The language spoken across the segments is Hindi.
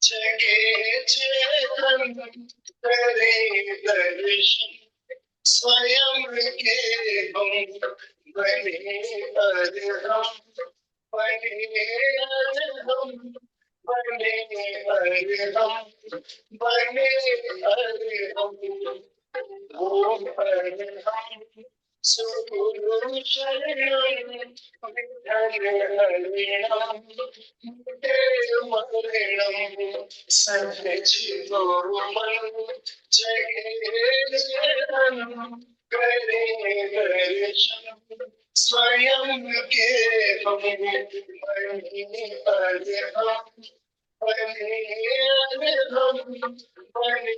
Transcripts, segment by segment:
जगे चेतन करे दर्शन स्वयं के हम बने अरहम बने अरहम बने अरहम बने अरहम ओम अरहम सुगुरु शरणं विद्यारणं मरणं सहजीवमन जगे जनं करे दर्शन स्वयं के हम बने अरहम बने अरहम बने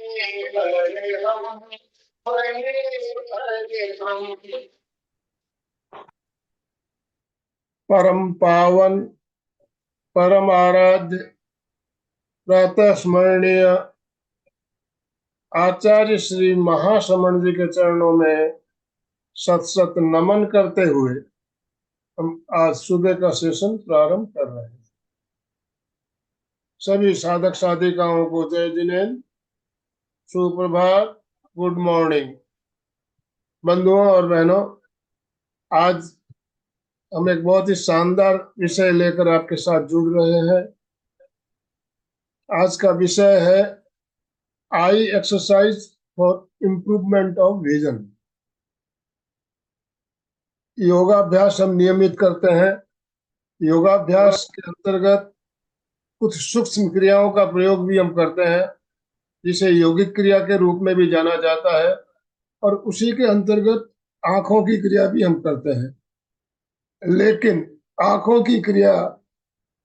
अरहम बने अरहम। परम पावन परम आराध्य प्रातः स्मरणीय आचार्य श्री महाश्रमण जी के चरणों में सत सत नमन करते हुए हम आज सुबह का सेशन प्रारंभ कर रहे हैं। सभी साधक साधिकाओं को जय जिनेन्द्र, सुप्रभात, गुड मॉर्निंग। बंधुओं और बहनों, आज हम एक बहुत ही शानदार विषय लेकर आपके साथ जुड़ रहे हैं। आज का विषय है eye exercise for improvement of vision. योगाभ्यास हम नियमित करते हैं। योगाभ्यास के अंतर्गत कुछ सूक्ष्म क्रियाओं का प्रयोग भी हम करते हैं, जिसे यौगिक क्रिया के रूप में भी जाना जाता है, और उसी के अंतर्गत आंखों की क्रिया भी हम करते हैं। लेकिन आंखों की क्रिया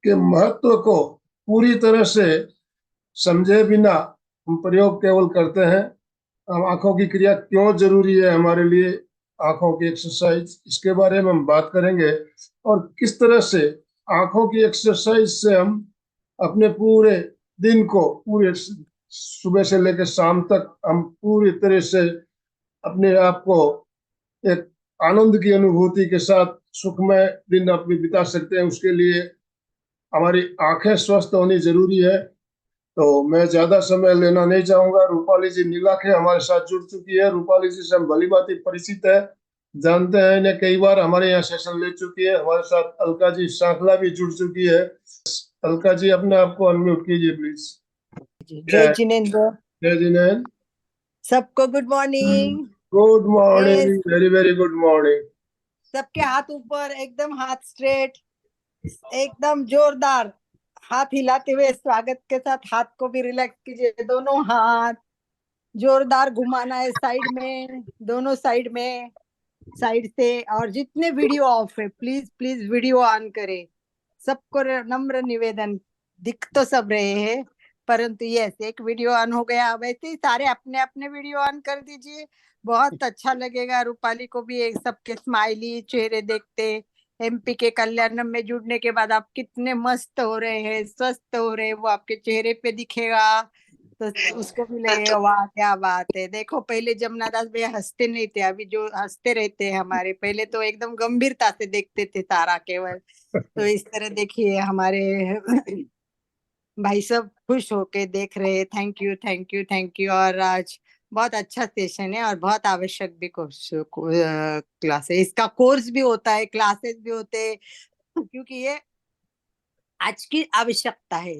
के महत्व को पूरी तरह से समझे बिना हम प्रयोग केवल करते हैं। हम आंखों की क्रिया क्यों जरूरी है हमारे लिए, आंखों की एक्सरसाइज, इसके बारे में हम बात करेंगे, और किस तरह से आंखों की एक्सरसाइज से हम अपने पूरे दिन को, पूरे सुबह से लेकर शाम तक हम पूरी तरह से अपने आप को एक आनंद की अनुभूति के साथ सुखमय दिन अपनी बिता सकते हैं। उसके लिए हमारी आंखें स्वस्थ होनी जरूरी है। तो मैं ज्यादा समय लेना नहीं चाहूंगा। रूपाली जी नीलाखे हमारे साथ जुड़ चुकी है। रूपाली जी से हम भली भांति परिचित है, जानते हैं इन्हें, कई बार हमारे यहाँ सेशन ले चुकी है। हमारे साथ अलका जी सांखला भी जुड़ चुकी है। अलका जी अपने आप को अनम्यूट कीजिए प्लीज। जय जिनेन्द्र, जय जिनेन्द्र, सबको good morning. Good morning, very very good morning. सबके हाथ ऊपर, एकदम हाथ स्ट्रेट, एकदम जोरदार हाथ हिलाते हुए स्वागत के साथ हाथ को भी रिलैक्स कीजिए। दोनों हाथ जोरदार घुमाना है साइड में, दोनों साइड में, साइड से। और जितने वीडियो ऑफ है प्लीज प्लीज वीडियो ऑन करें। सबको नम्र निवेदन, दिख तो सब रहे हैं परंतु यस, एक वीडियो ऑन हो गया, वैसे ही सारे अपने अपने वीडियो ऑन कर दीजिए। बहुत अच्छा लगेगा। रूपाली को भी एक सबके स्माइली चेहरे देखते। एमपी के कल्याणम में जुड़ने के बाद आप कितने मस्त हो रहे हैं, स्वस्थ हो रहे हैं, वो आपके चेहरे पे दिखेगा। तो उसको भी लगेगा वाह क्या बात है। देखो, पहले जमुना दास भैया हंसते नहीं थे, अभी जो हंसते रहते हैं हमारे, पहले तो एकदम गंभीरता से देखते थे तारा केवल। तो इस तरह देखिए हमारे भाई सब खुश होके देख रहे हैं। Thank you thank you thank you. और आज बहुत अच्छा सेशन है और बहुत आवश्यक भी क्लास है। इसका कोर्स भी होता है, क्लासेस भी होते हैं, क्योंकि ये आज की आवश्यकता है।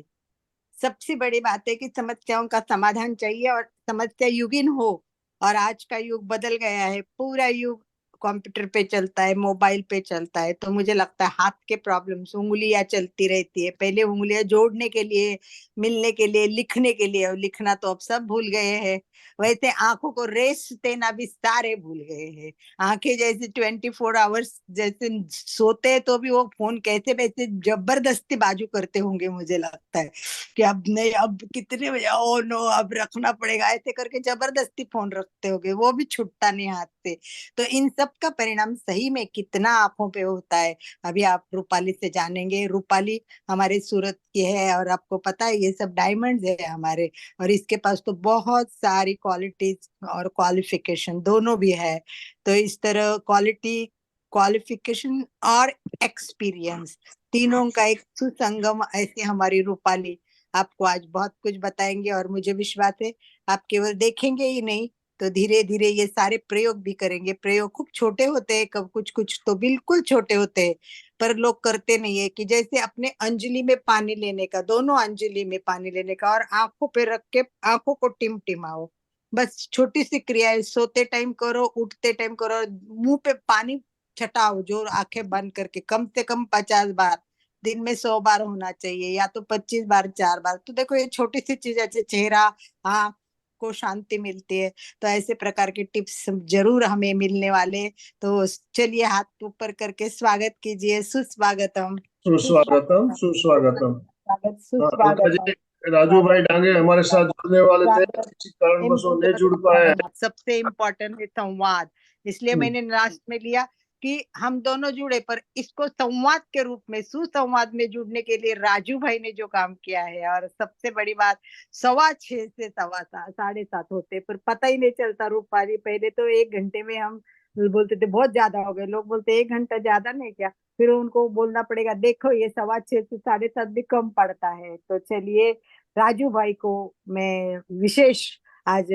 सबसे बड़ी बात है कि समस्याओं का समाधान चाहिए और समस्या युगीन हो। और आज का युग बदल गया है, पूरा युग कंप्यूटर पे चलता है, मोबाइल पे चलता है। तो मुझे लगता है हाथ के प्रॉब्लम्स, उंगलियां चलती रहती है। पहले उंगलियां जोड़ने के लिए, मिलने के लिए, लिखने के लिए, और लिखना तो अब सब भूल गए हैं। वैसे आंखों को रेस्ट देना भी सारे भूल गए हैं। आंखें जैसे 24 आवर्स जैसे सोते हैं तो भी वो फोन कैसे वैसे जबरदस्ती बाजू करते होंगे। मुझे लगता है कि अब नहीं, अब कितने बजे, ओ नो अब रखना पड़ेगा, ऐसे करके जबरदस्ती फोन रखते होंगे, वो भी छुटता नहीं हाथ से। तो इन सब सबका परिणाम सही में कितना आंखों पे होता है, अभी आप रूपाली से जानेंगे। रूपाली हमारे सूरत की है और आपको पता है ये सब डायमंड्स है हमारे, और इसके पास तो बहुत सारी क्वालिटीज और क्वालिफिकेशन दोनों भी है। तो इस तरह क्वालिटी, क्वालिफिकेशन और एक्सपीरियंस, तीनों का एक सुसंगम ऐसे हमारी रूपाली आपको आज बहुत कुछ बताएंगे। और मुझे विश्वास है आप केवल देखेंगे ही नहीं तो धीरे धीरे ये सारे प्रयोग भी करेंगे। प्रयोग खूब छोटे होते हैं, कब कुछ कुछ तो बिल्कुल छोटे होते हैं, पर लोग करते नहीं है। कि जैसे अपने अंजलि में पानी लेने का, दोनों अंजलि में पानी लेने का और आंखों पे रख के आंखों को टिमटिमाओ, बस छोटी सी क्रिया है। सोते टाइम करो, उठते टाइम करो, मुंह पे पानी छटाओ, जो आंखें बंद करके कम से कम 50 बार, दिन में 100 बार होना चाहिए, या तो 25 बार, 4 बार। तो देखो ये छोटी सी चीज है, चेहरा, आंख को शांति मिलती है। तो ऐसे प्रकार के टिप्स जरूर हमें मिलने वाले। तो चलिए हाथ ऊपर करके स्वागत कीजिए, सुस्वागतम। सुस्वागतम, सुस्वागतम। स्वागत, हाँ, अलका सुस्वागतम। जी, राजू भाई डांगे हमारे साथ जुड़ने वाले थे, स्वागत। किसी कारणवश वो नहीं जुड़ पाए हैं। सबसे इम्पोर्टेंट है संवाद, इसलिए मैंने लास्ट में लिया कि हम दोनों जुड़े, पर इसको संवाद के रूप में, सुसंवाद में जुड़ने के लिए राजू भाई ने जो काम किया है। और सबसे बड़ी बात, 6:15 से 7:15, 7:30 होते पर पता ही नहीं चलता। रूपाली पहले तो 1 घंटे में हम बोलते थे बहुत ज्यादा हो गए, लोग बोलते 1 घंटा ज्यादा नहीं क्या, फिर उनको बोलना पड़ेगा देखो ये 6:15 से 7:30 भी कम पड़ता है। तो चलिए राजू भाई को मैं विशेष आज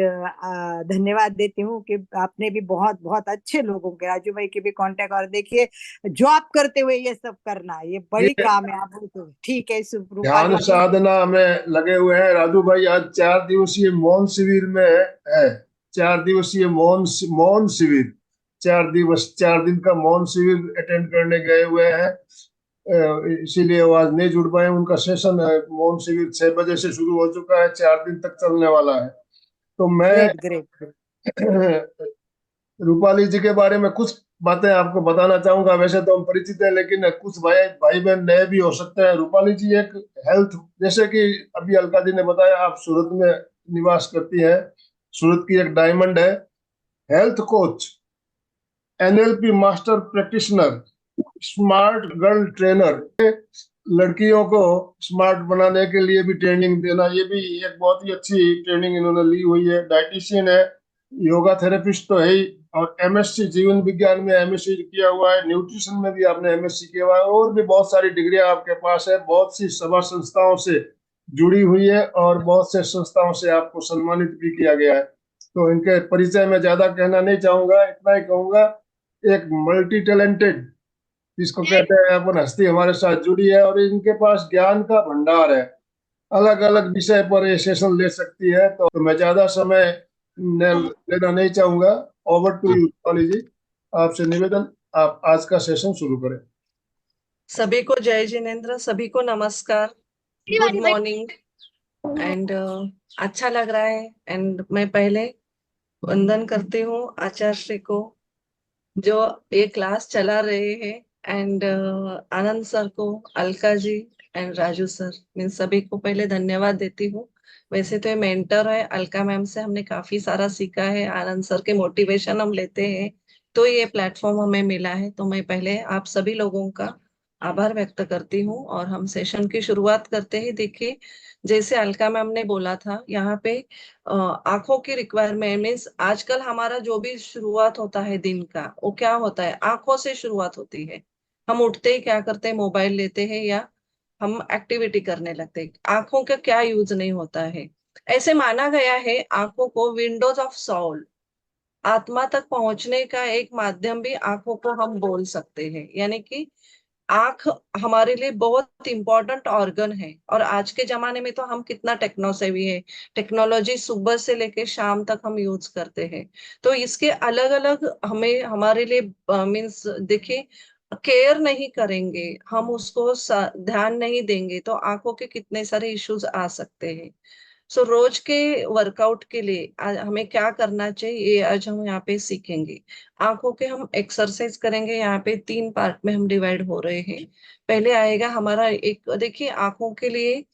धन्यवाद देती हूँ कि आपने भी बहुत बहुत अच्छे लोगों के, राजू भाई के भी कांटेक्ट। और देखिए जॉब करते हुए ये सब करना, ये बड़ी ये काम है। आप बोलते ठीक है ध्यान रूपाली जी। साधना में लगे हुए हैं। राजू भाई आज 4 दिवसीय मौन शिविर में है। 4 दिवसीय मौन शिविर, 4 दिवस 4 दिन का मौन शिविर अटेंड करने गए हुए हैं। इसीलिए वो आज नहीं जुड़ पाए। उनका सेशन है, मौन शिविर 6 बजे से शुरू हो चुका है, 4 दिन तक चलने वाला है। तो मैं ग्रेट ग्रेट। रूपाली जी के बारे में कुछ बातें आपको बताना चाहूंगा। वैसे तो हम परिचित हैं, लेकिन कुछ भाई भाई बहन नए भी हो सकते हैं। रूपाली जी एक हेल्थ, जैसे कि अभी अलका जी ने बताया, आप सूरत में निवास करती हैं, सूरत की एक डायमंड है, health coach, NLP master practitioner, smart girl trainer, लड़कियों को स्मार्ट बनाने के लिए भी ट्रेनिंग देना, ये भी एक बहुत ही अच्छी ट्रेनिंग इन्होंने ली हुई है। डाइटिशियन है, योगा थेरेपिस्ट तो है ही, और एमएससी जीवन विज्ञान में एमएससी किया हुआ है, न्यूट्रिशन में भी आपने एमएससी किया हुआ है, और भी बहुत सारी डिग्रियां आपके पास है। बहुत सी सभा संस्थाओं से जुड़ी हुई है और बहुत से संस्थाओं से आपको सम्मानित भी किया गया है। तो इनके परिचय में ज्यादा कहना नहीं चाहूंगा, इतना ही कहूंगा, एक मल्टी टैलेंटेड जिसको कहते हैं अपन हस्ती हमारे साथ जुड़ी है, और इनके पास ज्ञान का भंडार है। अलग अलग विषय पर ये सेशन ले सकती है। तो मैं ज्यादा समय लेना नहीं चाहूंगा। ओवर टू यू कॉली जी, आपसे निवेदन, आप आज का सेशन शुरू करें। सभी को जय जिनेन्द्र, सभी को नमस्कार, गुड मॉर्निंग। एंड अच्छा लग रहा है। एंड मैं पहले वंदन करती हूँ आचार्य श्री को, जो ये क्लास चला रहे हैं, एंड आनंद सर को, अलका जी एंड राजू सर, इन सभी को पहले धन्यवाद देती हूँ। वैसे तो ये मेंटर है, अलका मैम से हमने काफी सारा सीखा है, आनंद सर के मोटिवेशन हम लेते हैं, तो ये प्लेटफॉर्म हमें मिला है। तो मैं पहले आप सभी लोगों का आभार व्यक्त करती हूँ और हम सेशन की शुरुआत करते ही। देखिए, जैसे अलका मैम ने बोला था, यहाँ पे आंखों की रिक्वायरमेंट मीन्स आजकल हमारा जो भी शुरुआत होता है दिन का, वो क्या होता है, आंखों से शुरुआत होती है। हम उठते ही क्या करते हैं, मोबाइल लेते हैं या हम एक्टिविटी करने लगते हैं। आंखों का क्या यूज नहीं होता है। ऐसे माना गया है आंखों को विंडोज ऑफ सोल, आत्मा तक पहुंचने का एक माध्यम भी आंखों को हम बोल सकते हैं। यानी कि आंख हमारे लिए बहुत इंपॉर्टेंट ऑर्गन है। और आज के जमाने में तो हम कितना टेक्नो सेवी है, टेक्नोलॉजी सुबह से लेके शाम तक हम यूज करते हैं। तो इसके अलग अलग हमें हमारे लिए मीन्स देखिए, केयर नहीं करेंगे हम, उसको ध्यान नहीं देंगे, तो आंखों के कितने सारे इश्यूज आ सकते हैं। सो रोज के वर्कआउट के लिए आज हमें क्या करना चाहिए, ये आज हम यहाँ पे सीखेंगे। आंखों के हम एक्सरसाइज करेंगे, यहाँ पे 3 पार्ट में हम डिवाइड हो रहे हैं। पहले आएगा हमारा एक, देखिए आंखों के लिए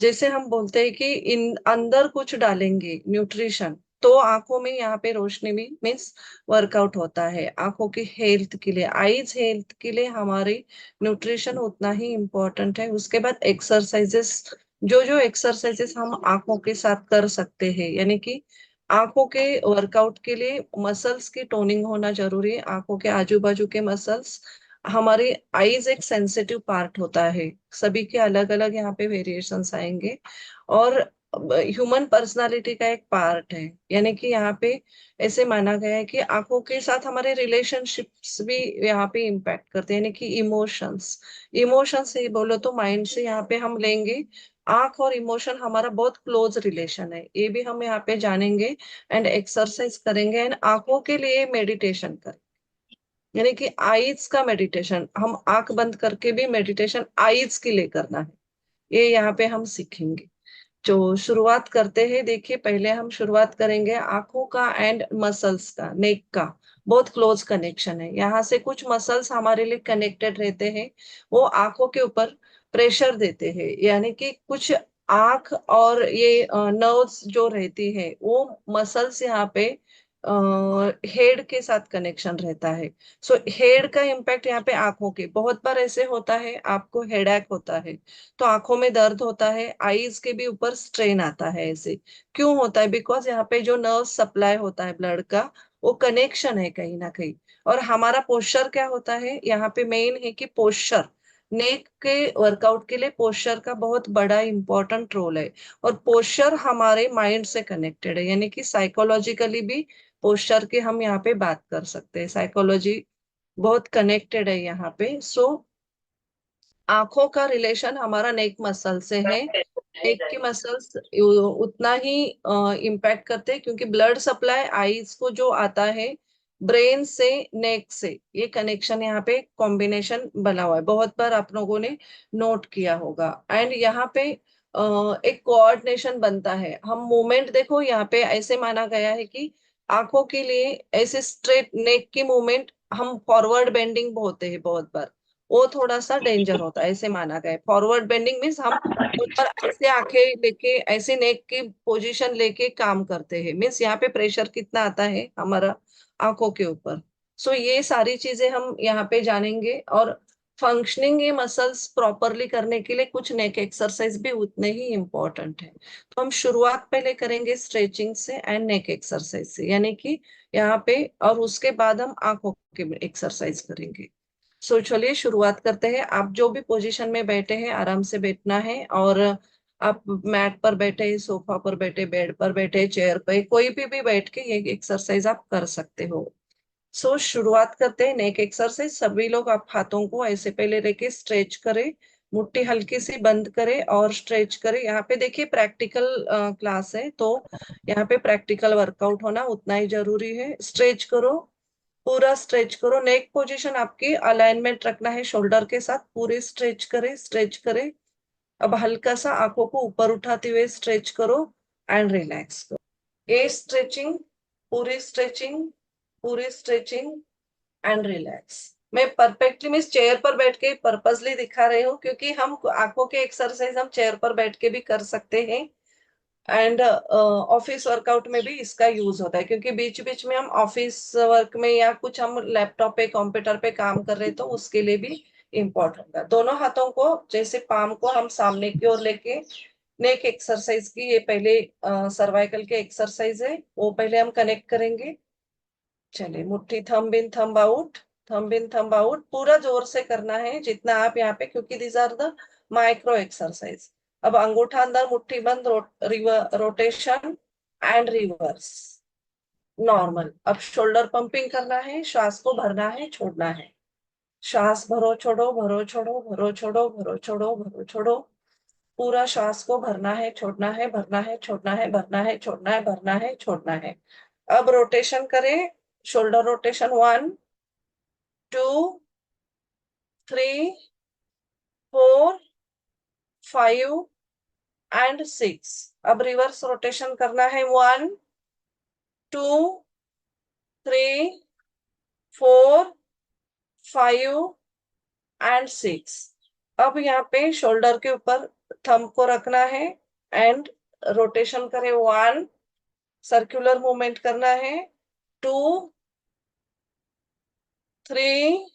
जैसे हम बोलते हैं कि इन अंदर कुछ डालेंगे न्यूट्रिशन, तो आंखों में यहाँ पे रोशनी भी मीन्स वर्कआउट होता है। आंखों की हेल्थ के लिए, आईज हेल्थ के लिए हमारी न्यूट्रिशन उतना ही इम्पोर्टेंट है। उसके बाद एक्सरसाइजेस, जो जो एक्सरसाइजेस हम आंखों के साथ कर सकते हैं, यानी कि आंखों के वर्कआउट के लिए मसल्स की टोनिंग होना जरूरी है। आंखों के आजू बाजू के मसल्स, हमारी आईज एक सेंसिटिव पार्ट होता है, सभी के अलग अलग यहाँ पे वेरिएशंस आएंगे। और ह्यूमन पर्सनालिटी का एक पार्ट है, यानी कि यहाँ पे ऐसे माना गया है कि आंखों के साथ हमारे रिलेशनशिप्स भी यहाँ पे इम्पैक्ट करते हैं, यानी कि इमोशंस। इमोशंस से बोलो तो माइंड से यहाँ पे हम लेंगे। आंख और इमोशन हमारा बहुत क्लोज रिलेशन है, ये भी हम यहाँ पे जानेंगे एंड एक्सरसाइज करेंगे एंड आंखों के लिए मेडिटेशन करें, यानी कि आईज का मेडिटेशन। हम आंख बंद करके भी मेडिटेशन आईज के लिए करना है, ये यहाँ पे हम सीखेंगे। जो शुरुआत करते हैं, देखिए पहले हम शुरुआत करेंगे आंखों का एंड मसल्स का, नेक का बहुत क्लोज कनेक्शन है। यहाँ से कुछ मसल्स हमारे लिए कनेक्टेड रहते हैं, वो आंखों के ऊपर प्रेशर देते हैं, यानी कि कुछ आंख और ये नर्व्स जो रहती है वो मसल्स यहाँ पे हेड के साथ कनेक्शन रहता है। सो हेड का इम्पैक्ट यहाँ पे आंखों के, बहुत बार ऐसे होता है आपको हेडेक होता है तो आंखों में दर्द होता है, आईज के भी ऊपर स्ट्रेन आता है। ऐसे क्यों होता है? बिकॉज यहाँ पे जो नर्व सप्लाई होता है ब्लड का, वो कनेक्शन है कहीं ना कहीं। और हमारा पोस्चर क्या होता है यहाँ पे, मेन है कि पोस्चर, नेक के वर्कआउट के लिए पोस्चर का बहुत बड़ा इंपॉर्टेंट रोल है। और पोस्चर हमारे माइंड से कनेक्टेड है, यानी कि साइकोलॉजिकली भी पोस्चर की हम यहाँ पे बात कर सकते हैं, साइकोलॉजी बहुत कनेक्टेड है यहाँ पे। सो आंखों का रिलेशन हमारा नेक मसल से है। नेक की मसल्स उतना ही इम्पैक्ट करते हैं, क्योंकि ब्लड सप्लाई आईज को जो आता है ब्रेन से नेक से, ये कनेक्शन यहाँ पे कॉम्बिनेशन बना हुआ है, बहुत बार आप लोगों ने नोट किया होगा। एंड यहाँ पे एक कोऑर्डिनेशन बनता है। हम मूवमेंट देखो, यहाँ पे ऐसे माना गया है कि आंखों के लिए ऐसे स्ट्रेट नेक की मूवमेंट, हम फॉरवर्ड बेंडिंग बोलते हैं बहुत बार, वो थोड़ा सा डेंजर होता है, ऐसे माना गया है। फॉरवर्ड बेंडिंग मीन्स हम ऊपर ऐसे आंखें लेके, ऐसे नेक की पोजीशन लेके काम करते हैं, मीन्स यहाँ पे प्रेशर कितना आता है हमारा आंखों के ऊपर। सो ये सारी चीजें हम यहाँ पे जानेंगे। और फंक्शनिंग ये मसल्स प्रॉपरली करने के लिए कुछ नेक एक्सरसाइज भी उतने ही इम्पोर्टेंट है। तो हम शुरुआत पहले करेंगे स्ट्रेचिंग से एंड नेक एक्सरसाइज से, यानी कि यहाँ पे, और उसके बाद हम आंखों के एक्सरसाइज करेंगे। सो चलिए शुरुआत करते हैं। आप जो भी पोजीशन में बैठे हैं आराम से बैठना है, और आप मैट पर बैठे, सोफा पर बैठे, बेड पर बैठे, चेयर पे, कोई भी बैठ के ये एक्सरसाइज आप कर सकते हो। सो शुरुआत करते हैं नेक एक्सरसाइज। सभी लोग आप हाथों को ऐसे पहले रखे, स्ट्रेच करें, मुट्ठी हल्की सी बंद करें और स्ट्रेच करें। यहाँ पे देखिए प्रैक्टिकल क्लास है, तो यहाँ पे प्रैक्टिकल वर्कआउट होना उतना ही जरूरी है। स्ट्रेच करो, पूरा स्ट्रेच करो। नेक पोजीशन आपकी अलाइनमेंट रखना है शोल्डर के साथ, पूरे स्ट्रेच करें, स्ट्रेच करें। अब हल्का सा आंखों को ऊपर उठाते हुए स्ट्रेच करो एंड रिलैक्स करो। ये स्ट्रेचिंग, पूरी स्ट्रेचिंग, पूरी स्ट्रेचिंग एंड रिलैक्स। मैं परफेक्टली, मैं चेयर पर बैठ के पर्पसली दिखा रही हूँ, क्योंकि हम आंखों के एक्सरसाइज हम चेयर पर बैठ के भी कर सकते हैं। एंड ऑफिस वर्कआउट में भी इसका यूज होता है, क्योंकि बीच बीच में हम ऑफिस वर्क में या कुछ हम लैपटॉप पे, कंप्यूटर पे काम कर रहे, तो उसके लिए भी इम्पोर्टेंट है। दोनों हाथों को जैसे पाम को हम सामने की ओर लेके, नेक एक्सरसाइज की ये पहले सर्वाइकल के एक्सरसाइज है, वो पहले हम कनेक्ट करेंगे। चलिए, मुट्ठी थंब इन थंब आउट, थंब इन थंब आउट, पूरा जोर से करना है जितना आप यहाँ पे, क्योंकि दीज आर द माइक्रो एक्सरसाइज। अब अंगूठा अंदर, मुट्ठी बंद, रोटेशन एंड रिवर्स, नॉर्मल। अब शोल्डर पंपिंग करना है, श्वास को भरना है, छोड़ना है। श्वास भरो छोड़ो, भरो छोड़ो, भरो छोड़ो, भरो छोड़ो, भरो छोड़ो। पूरा श्वास को भरना है, छोड़ना है, भरना है, छोड़ना है, भरना है, छोड़ना है, भरना है, छोड़ना है। अब रोटेशन करें, शोल्डर रोटेशन, 1 2 3 4 5 एंड 6। अब रिवर्स रोटेशन करना है, 1 2 3 4 5 एंड 6। अब यहाँ पे शोल्डर के ऊपर थंब को रखना है एंड रोटेशन करें, 1 सर्कुलर मूवमेंट करना है, 2 3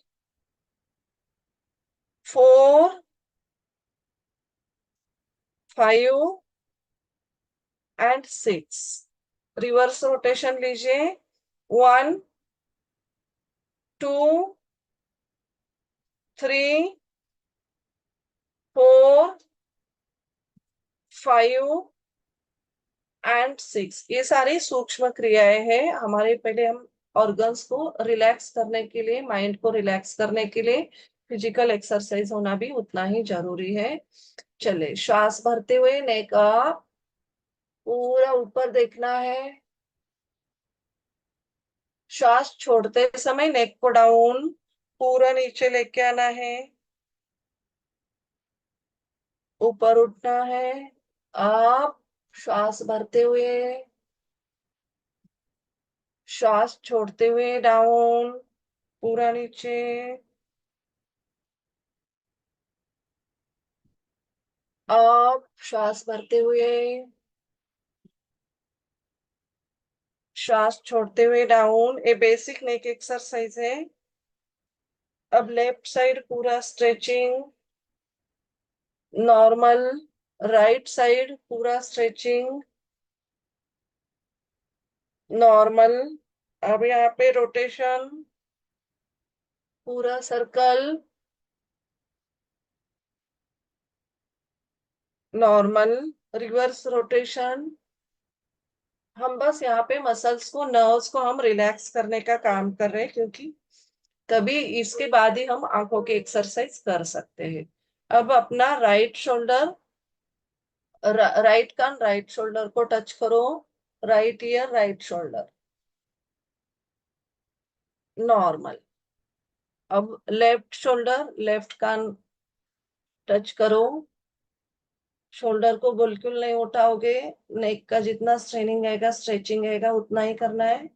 4 5 एंड 6। रिवर्स रोटेशन लीजिए, 1 2 3 4 5 एंड 6। ये सारी सूक्ष्म क्रियाएं हैं हमारे। पहले हम ऑर्गन्स को रिलैक्स करने के लिए, माइंड को रिलैक्स करने के लिए फिजिकल एक्सरसाइज होना भी उतना ही जरूरी है। चले, श्वास भरते हुए नेक अप, पूरा ऊपर देखना है। श्वास छोड़ते समय नेक को डाउन, पूरा नीचे लेके आना है। ऊपर उठना है, अप, श्वास भरते हुए, श्वास छोड़ते हुए डाउन, पूरा नीचे। अप, श्वास भरते हुए, श्वास छोड़ते हुए डाउन। ये बेसिक नेक एक्सरसाइज है। अब लेफ्ट साइड पूरा स्ट्रेचिंग, नॉर्मल। राइट साइड पूरा स्ट्रेचिंग, नॉर्मल। अब यहाँ पे रोटेशन, पूरा सर्कल, नॉर्मल। Reverse rotation. हम बस यहाँ पे मसल्स को, नर्व्स को हम रिलैक्स करने का काम कर रहे हैं, क्योंकि तभी इसके बाद ही हम आंखों की एक्सरसाइज कर सकते हैं। अब अपना राइट शोल्डर, राइट कान राइट शोल्डर को टच करो, right year right shoulder, normal. अब लेफ्ट शोल्डर लेफ्ट कान टच करो, शोल्डर को बिल्कुल नहीं उठाओगे। नेक का जितना स्ट्रेनिंग रहेगा, स्ट्रेचिंग रहेगा, उतना ही करना है।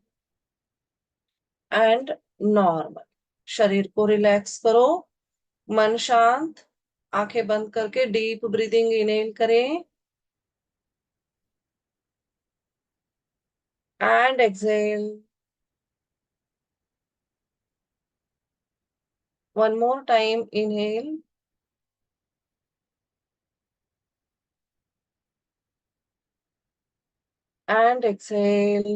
And normal. शरीर को रिलैक्स करो, मन शांत, आंखें बंद करके डीप ब्रीदिंग इनहेल करें and exhale. One more time, inhale and exhale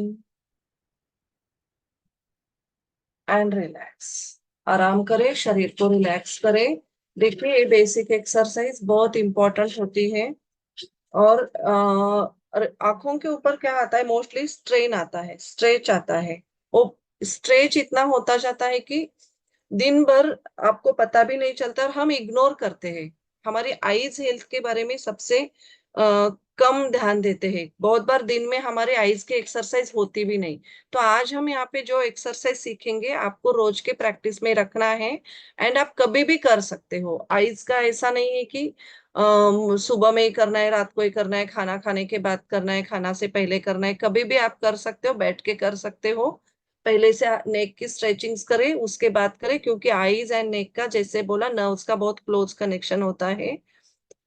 and relax. आराम करें, शरीर को रिलैक्स करें। देखिए, ये बेसिक एक्सरसाइज बहुत इंपॉर्टेंट होती है। और आंखों के ऊपर क्या आता है, मोस्टली स्ट्रेन आता है, स्ट्रेच आता है। वो स्ट्रेच इतना होता जाता है कि दिन भर आपको पता भी नहीं चलता और हम इग्नोर करते हैं। हमारी आईज हेल्थ के बारे में सबसे कम ध्यान देते हैं। बहुत बार दिन में हमारे आईज की एक्सरसाइज होती भी नहीं। तो आज हम यहाँ पे जो एक्सरसाइज सीखेंगे, आपको रोज के प्रैक्टिस में रखना है। एंड आप कभी भी कर सकते हो। आईज का ऐसा नहीं है कि सुबह में ही करना है, रात को ही करना है, खाना खाने के बाद करना है, खाना से पहले करना है। कभी भी आप कर सकते हो, बैठ के कर सकते हो। पहले से नेक की स्ट्रेचिंग्स करें, उसके बाद करें, क्योंकि आईज एंड नेक का, जैसे बोला, नर्व्स का बहुत क्लोज कनेक्शन होता है।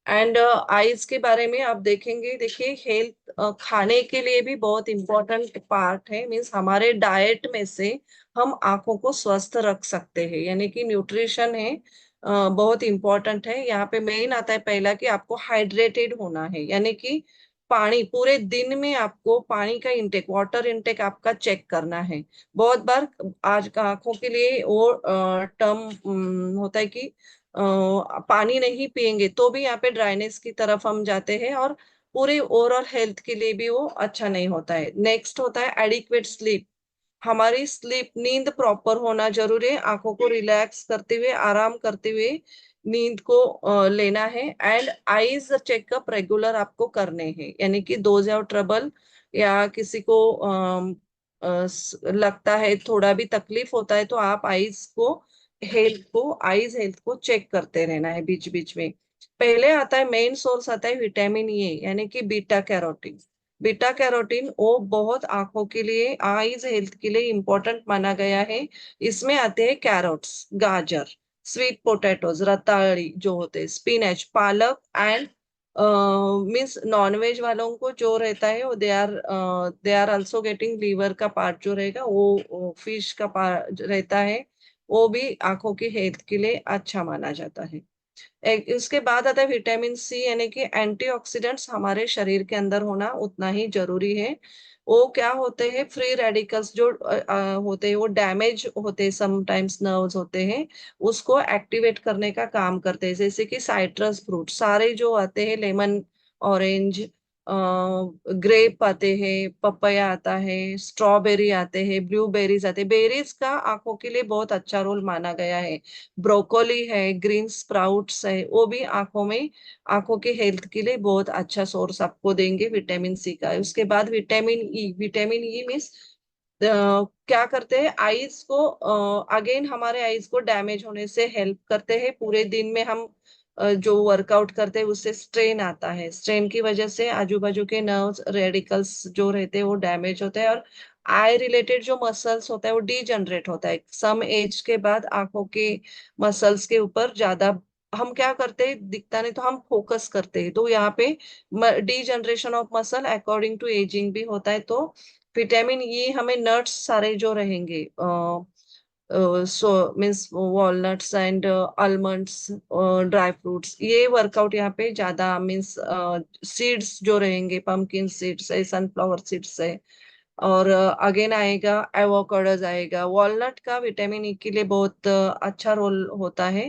एंड आईज के बारे में आप देखेंगे, देखिए, हेल्थ खाने के लिए भी बहुत इंपॉर्टेंट पार्ट है। मीन्स हमारे डाइट में से हम आंखों को स्वस्थ रख सकते हैं, यानी कि न्यूट्रिशन है, बहुत इंपॉर्टेंट है। यहाँ पे मेन आता है पहला कि आपको हाइड्रेटेड होना है, यानी कि पानी, पूरे दिन में आपको पानी का इंटेक, वाटर इंटेक आपका चेक करना है। बहुत बार आज का आंखों के लिए वो टर्म होता है कि पानी नहीं पिएंगे तो भी यहाँ पे ड्राइनेस की तरफ हम जाते हैं, और पूरे ओवरऑल हेल्थ के लिए भी वो अच्छा नहीं होता है। नेक्स्ट होता है एडिक्वेट स्लीप। हमारी स्लीप, नींद प्रॉपर होना जरूरी है। आंखों को रिलैक्स करते हुए, आराम करते हुए नींद को लेना है। एंड आईज चेकअप रेगुलर आपको करने हैं, यानी कि डोज ऑफ ट्रबल या किसी को लगता है, थोड़ा भी तकलीफ होता है, तो आप आईज हेल्थ को चेक करते रहना है बीच बीच में। पहले आता है, मेन सोर्स आता है विटामिन ए, यानी कि बीटा कैरोटीन। बीटा कैरोटीन वो बहुत आंखों के लिए, आईज हेल्थ के लिए इंपॉर्टेंट माना गया है। इसमें आते हैं कैरोट्स, गाजर, स्वीट पोटैटोज, रताड़ी जो होते हैं, स्पिनच, पालक एंड मीन्स नॉनवेज वालों को जो रहता है वो they are also getting liver का पार्ट जो रहेगा वो फिश का पार्ट रहता है, वो भी आंखों की हेल्थ के लिए अच्छा माना जाता है। इसके बाद आता है विटामिन सी, यानी कि एंटीऑक्सीडेंट्स हमारे शरीर के अंदर होना उतना ही जरूरी है। वो क्या होते हैं, फ्री रेडिकल्स जो होते हैं वो डैमेज होते हैं, समटाइम्स नर्व्स होते हैं, उसको एक्टिवेट करने का काम करते हैं। जैसे कि साइट्रस फ्रूट सारे जो आते हैं, लेमन, ऑरेंज, ग्रेप आते हैं, पपाया आता है, स्ट्रॉबेरी आते हैं, ब्लूबेरीज आते हैं। बेरीज का आंखों के लिए बहुत अच्छा रोल माना गया है। ब्रोकोली है, ग्रीन स्प्राउट्स है, वो भी आंखों की हेल्थ के लिए बहुत अच्छा सोर्स आपको देंगे विटामिन सी का। उसके बाद विटामिन ई मीन्स क्या करते हैं, आईज को अगेन हमारे आईज को डैमेज होने से हेल्प करते हैं। पूरे दिन में हम जो वर्कआउट करते हैं उससे स्ट्रेन आता है, स्ट्रेन की वजह से आजू बाजू के नर्व्स रेडिकल्स जो रहते हैं वो डैमेज होते हैं, और आई रिलेटेड जो मसल्स होता है वो डीजनरेट होता है। सम एज के बाद आंखों के मसल्स के ऊपर ज्यादा हम क्या करते हैं, दिखता नहीं तो हम फोकस करते हैं, तो यहाँ पे degeneration of muscle according to aging भी होता है। तो विटामिन ई हमें नट्स सारे जो रहेंगे, so means walnuts and almonds, dry fruits, ये वर्कआउट यहाँ पे ज्यादा मीन्स सीड्स जो रहेंगे, पंपकिन सीड्स है, सनफ्लावर सीड्स है, और अगेन आएगा एवोकाडोज आएगा। वॉलनट का विटामिन ई के लिए बहुत अच्छा रोल होता है।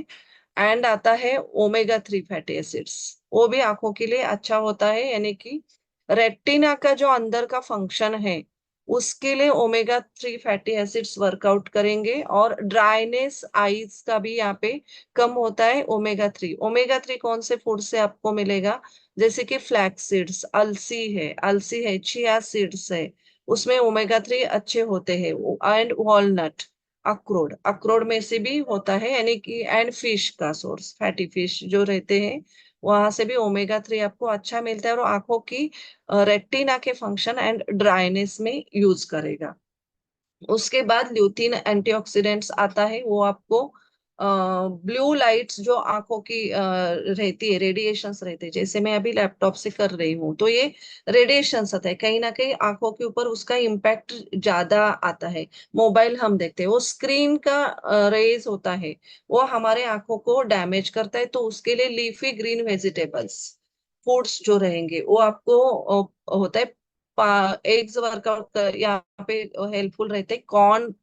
एंड आता है ओमेगा 3 फैटी एसिड्स, वो भी आंखों के लिए अच्छा होता है, यानी कि रेटिना का जो अंदर का फंक्शन है उसके लिए ओमेगा 3 फैटी एसिड्स वर्कआउट करेंगे। और ड्राइनेस आईज का भी यहाँ पे कम होता है ओमेगा 3। ओमेगा 3 कौन से फूड से आपको मिलेगा, जैसे कि फ्लैक्स सीड्स, अलसी है, चिया सीड्स है, उसमें ओमेगा 3 अच्छे होते हैं। एंड वॉलनट, अखरोट, अखरोट में से भी होता है, यानी कि एंड फिश का सोर्स, फैटी फिश जो रहते हैं वहां से भी ओमेगा 3 आपको अच्छा मिलता है, और आंखों की रेटिना के फंक्शन एंड ड्राइनेस में यूज करेगा। उसके बाद ल्यूटिन एंटीऑक्सीडेंट्स आता है, वो आपको ब्लू लाइट्स जो आंखों की रहती है, रेडिएशंस रहते हैं, जैसे मैं अभी लैपटॉप से कर रही हूँ तो ये रेडिएशंस आता है, कहीं ना कहीं आंखों के ऊपर उसका इम्पैक्ट ज्यादा आता है। मोबाइल हम देखते हैं, वो स्क्रीन का रेज होता है, वो हमारे आंखों को डैमेज करता है। तो उसके लिए लीफी ग्रीन वेजिटेबल्स फूड्स जो रहेंगे वो आपको होता है, एग्स वर्कआउट यहाँ पे हेल्पफुल रहते हैं। कॉर्न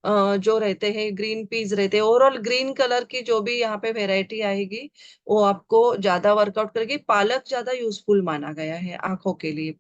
जो रहते हैं, ग्रीन पीस रहते हैं, ओवरऑल ग्रीन कलर की जो भी यहाँ पे वेराइटी आएगी वो आपको ज्यादा वर्कआउट करेगी। पालक ज्यादा यूजफुल माना गया है आंखों के लिए।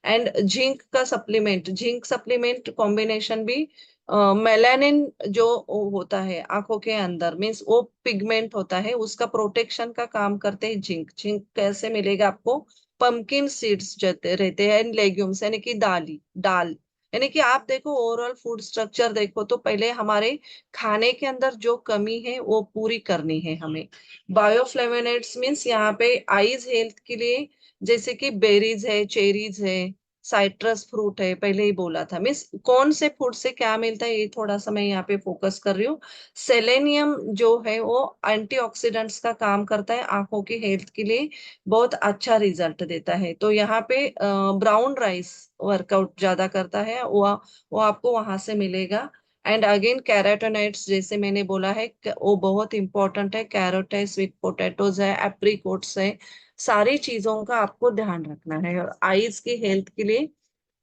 एंड जिंक सप्लीमेंट कॉम्बिनेशन भी, मेलानिन जो होता है आंखों के अंदर, मीन्स वो पिगमेंट होता है, उसका प्रोटेक्शन का काम करते हैं जिंक। जिंक कैसे मिलेगा आपको, पंपकिन सीड्स जते रहते हैं, लेग्यूम्स यानी कि दाल, यानी कि आप देखो ओवरऑल फूड स्ट्रक्चर देखो तो पहले हमारे खाने के अंदर जो कमी है वो पूरी करनी है हमें। बायोफ्लेवोनोइड्स मीन्स यहाँ पे आईज हेल्थ के लिए, जैसे कि बेरीज है, चेरीज है, साइट्रस फ्रूट है, पहले ही बोला था। मीन्स कौन से फूड से क्या मिलता है ये थोड़ा सा मैं यहाँ पे फोकस कर रही हूँ। सेलेनियम जो है वो एंटीऑक्सीडेंट्स का काम करता है, आंखों की हेल्थ के लिए बहुत अच्छा रिजल्ट देता है। तो यहाँ पे ब्राउन राइस वर्कआउट ज्यादा करता है, वो आपको वहां से मिलेगा। एंड अगेन कैरोटीनॉइड्स, जैसे मैंने बोला है वो बहुत इंपॉर्टेंट है। कैरोट है, स्वीट पोटैटोज है, एप्रिकोट्स है, सारी चीजों का आपको ध्यान रखना है। और आईज की हेल्थ के लिए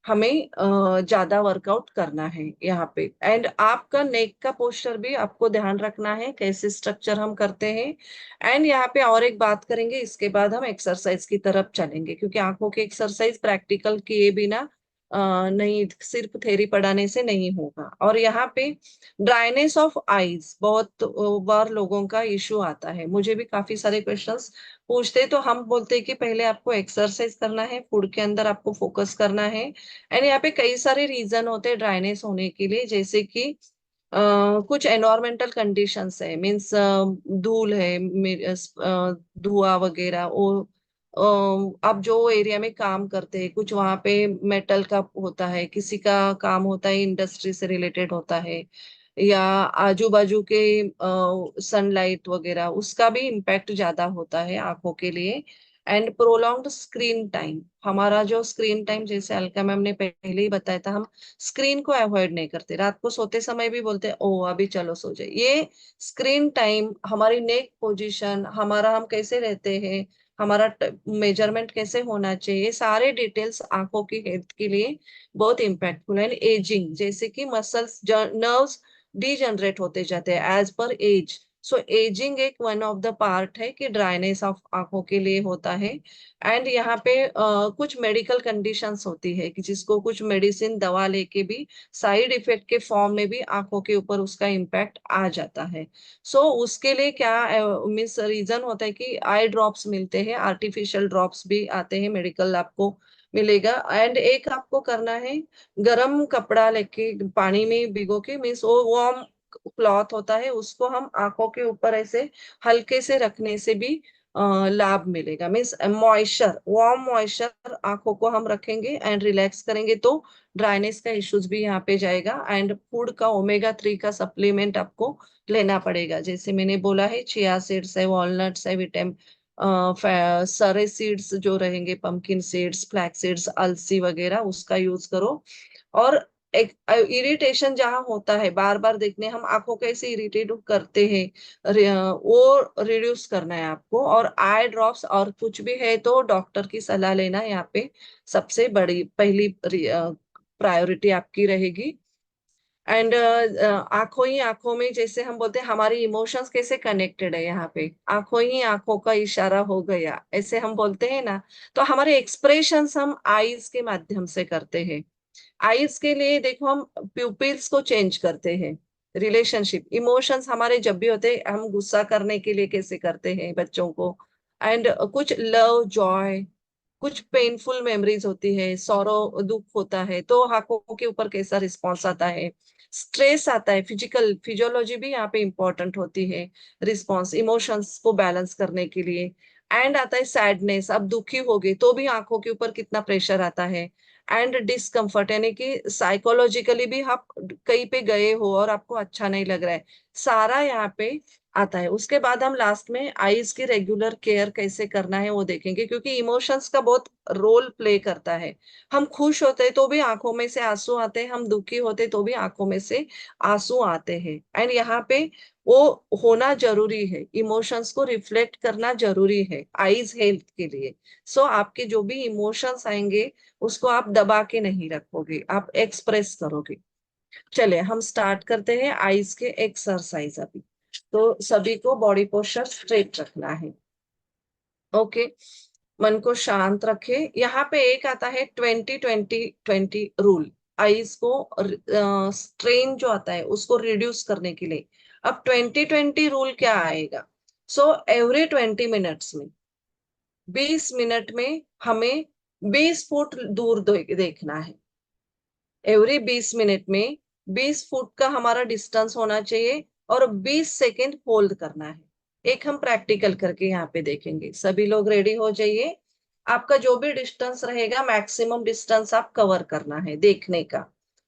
हमें ज्यादा वर्कआउट करना है यहाँ पे। एंड आपका नेक का पोस्चर भी आपको ध्यान रखना है, कैसे स्ट्रक्चर हम करते हैं। एंड यहाँ पे और एक बात करेंगे, इसके बाद हम एक्सरसाइज की तरफ चलेंगे, क्योंकि आंखों की एक्सरसाइज प्रैक्टिकल किए बिना नहीं, सिर्फ थ्योरी पढ़ाने से नहीं होगा। और यहाँ पे ड्राइनेस ऑफ आईज बहुत बार लोगों का इशू आता है, मुझे भी काफी सारे क्वेश्चंस पूछते, तो हम बोलते हैं कि पहले आपको एक्सरसाइज करना है, फूड के अंदर आपको फोकस करना है। एंड यहाँ पे कई सारे रीजन होते हैं ड्राइनेस होने के लिए, जैसे कि कुछ एनवायरमेंटल कंडीशंस है, मीन्स धूल है, धुआं वगैरह, वो आप जो एरिया में काम करते हैं, कुछ वहां पे मेटल का होता है, किसी का काम होता है इंडस्ट्री से रिलेटेड होता है, या आजू बाजू के सनलाइट वगैरह, उसका भी इम्पैक्ट ज्यादा होता है आंखों के लिए। एंड प्रोलॉन्ग्ड स्क्रीन टाइम, हमारा जो स्क्रीन टाइम, जैसे अलका मैम ने पहले ही बताया था, हम स्क्रीन को अवॉइड नहीं करते, रात को सोते समय भी बोलते हैं ओ अभी चलो सो जाए। ये स्क्रीन टाइम, हमारी नेक पोजीशन, हमारा हम कैसे रहते हैं, हमारा मेजरमेंट कैसे होना चाहिए, ये सारे डिटेल्स आंखों की हेल्थ के लिए बहुत इंपैक्टफुल है। एजिंग, जैसे कि मसल्स, नर्व्स डीजनरेट होते जाते हैं एज पर एज। सो एजिंग एक वन ऑफ द पार्ट है कि ड्राइनेस ऑफ आंखों के लिए होता है। एंड यहाँ पे कुछ मेडिकल कंडीशंस होती है कि जिसको कुछ मेडिसिन दवा लेके भी साइड इफेक्ट के फॉर्म में भी आंखों के ऊपर उसका इम्पैक्ट आ जाता है। सो उसके लिए क्या मीन्स रीजन होता है कि आई ड्रॉप्स मिलते हैं, आर्टिफिशियल ड्रॉप्स भी आते हैं, मेडिकल आपको मिलेगा। एंड एक आपको करना है, गरम कपड़ा लेके पानी में भिगो के, मीन्स वो वार्म क्लॉथ होता है, उसको हम आंखों के ऊपर ऐसे हल्के से रखने से भी लाभ मिलेगा। मीन्स मॉइस्चर, वार्म मॉइस्चर आंखों को हम रखेंगे एंड रिलैक्स करेंगे तो ड्राइनेस का इश्यूज भी यहाँ पे जाएगा। एंड फूड का ओमेगा 3 का सप्लीमेंट आपको लेना पड़ेगा, जैसे मैंने बोला है चिया सीड्स है, वॉलनट्स है, सारे सीड्स जो रहेंगे, पंपकिन सीड्स, फ्लैक्स सीड्स, अलसी वगैरह, उसका यूज करो। और एक इरिटेशन जहां होता है, बार बार देखने हम आंखों कैसे इरिटेट करते हैं, वो रिड्यूस करना है आपको। और आई ड्रॉप्स और कुछ भी है तो डॉक्टर की सलाह लेना यहाँ पे सबसे बड़ी पहली प्रायोरिटी आपकी रहेगी। एंड आंखों ही आंखों में, जैसे हम बोलते हैं हमारी इमोशंस कैसे कनेक्टेड है, यहाँ पे आंखों ही आंखों का इशारा हो गया, ऐसे हम बोलते हैं ना। तो हमारे एक्सप्रेशंस हम आईज के माध्यम से करते हैं। आईज के लिए देखो, हम प्यूपिल्स को चेंज करते हैं। रिलेशनशिप, इमोशंस हमारे जब भी होते हैं, हम गुस्सा करने के लिए कैसे करते हैं बच्चों को, एंड कुछ लव जॉय, कुछ पेनफुल मेमोरीज होती है, सौरो दुख होता है तो आंखों के ऊपर कैसा रिस्पॉन्स आता है, स्ट्रेस आता है, फिजिकल फिजियोलॉजी भी यहाँ पे इंपॉर्टेंट होती है रिस्पॉन्स, इमोशंस को बैलेंस करने के लिए। एंड आता है सैडनेस, अब दुखी हो गए तो भी आंखों के ऊपर कितना प्रेशर आता है। एंड डिस्कम्फर्ट, यानी कि साइकोलॉजिकली भी आप कहीं पे गए हो और आपको अच्छा नहीं लग रहा है, सारा यहाँ पे आता है। उसके बाद हम लास्ट में आईज की रेगुलर केयर कैसे करना है वो देखेंगे, क्योंकि इमोशंस का बहुत रोल प्ले करता है। हम खुश होते हैं तो भी आंखों में से आंसू आते हैं, हम दुखी होते तो भी आंखों में से आंसू आते हैं। एंड यहाँ पे वो होना जरूरी है, इमोशंस को रिफ्लेक्ट करना जरूरी है आईज हेल्थ के लिए। सो आपके जो भी इमोशंस आएंगे उसको आप दबा के नहीं रखोगे, आप एक्सप्रेस करोगे। चले हम स्टार्ट करते हैं आईज के एक्सरसाइज अभी। तो सभी को बॉडी पोस्चर स्ट्रेट रखना है। ओके, मन को शांत रखे। यहाँ पे एक आता है 20-20-20 रूल, आईज को स्ट्रेन जो आता है उसको रिड्यूस करने के लिए। अब 20-20 रूल क्या आएगा? सो एवरी 20 मिनट्स में, 20 मिनट में हमें 20 फुट दूर देखना है। एवरी 20 मिनट में 20 फुट का हमारा डिस्टेंस होना चाहिए और 20 सेकेंड होल्ड करना है। एक हम प्रैक्टिकल करके यहाँ पे देखेंगे। सभी लोग रेडी हो जाइए। आपका जो भी डिस्टेंस रहेगा, मैक्सिमम डिस्टेंस आप कवर करना है देखने का,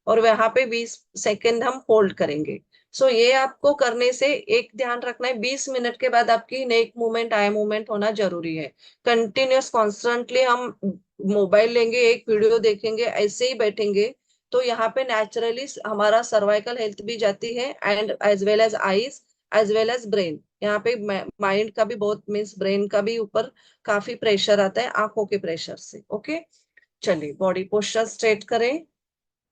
और वहां पे 20 सेकेंड हम होल्ड करेंगे। सो ये आपको करने से एक ध्यान रखना है, 20 मिनट के बाद आपकी नेक मूवमेंट, आई मूवमेंट होना जरूरी है। कंटिन्यूअस कॉन्स्टेंटली हम मोबाइल लेंगे, एक वीडियो देखेंगे, ऐसे ही बैठेंगे तो यहाँ पे नेचुरली हमारा सर्वाइकल हेल्थ भी जाती है, and as well as eyes, as well as brain. यहाँ पे माइंड का भी बहुत, मीन्स ब्रेन का भी ऊपर काफी प्रेशर आता है आंखों के प्रेशर से। ओके, चलिए बॉडी पोस्चर स्ट्रेट करें।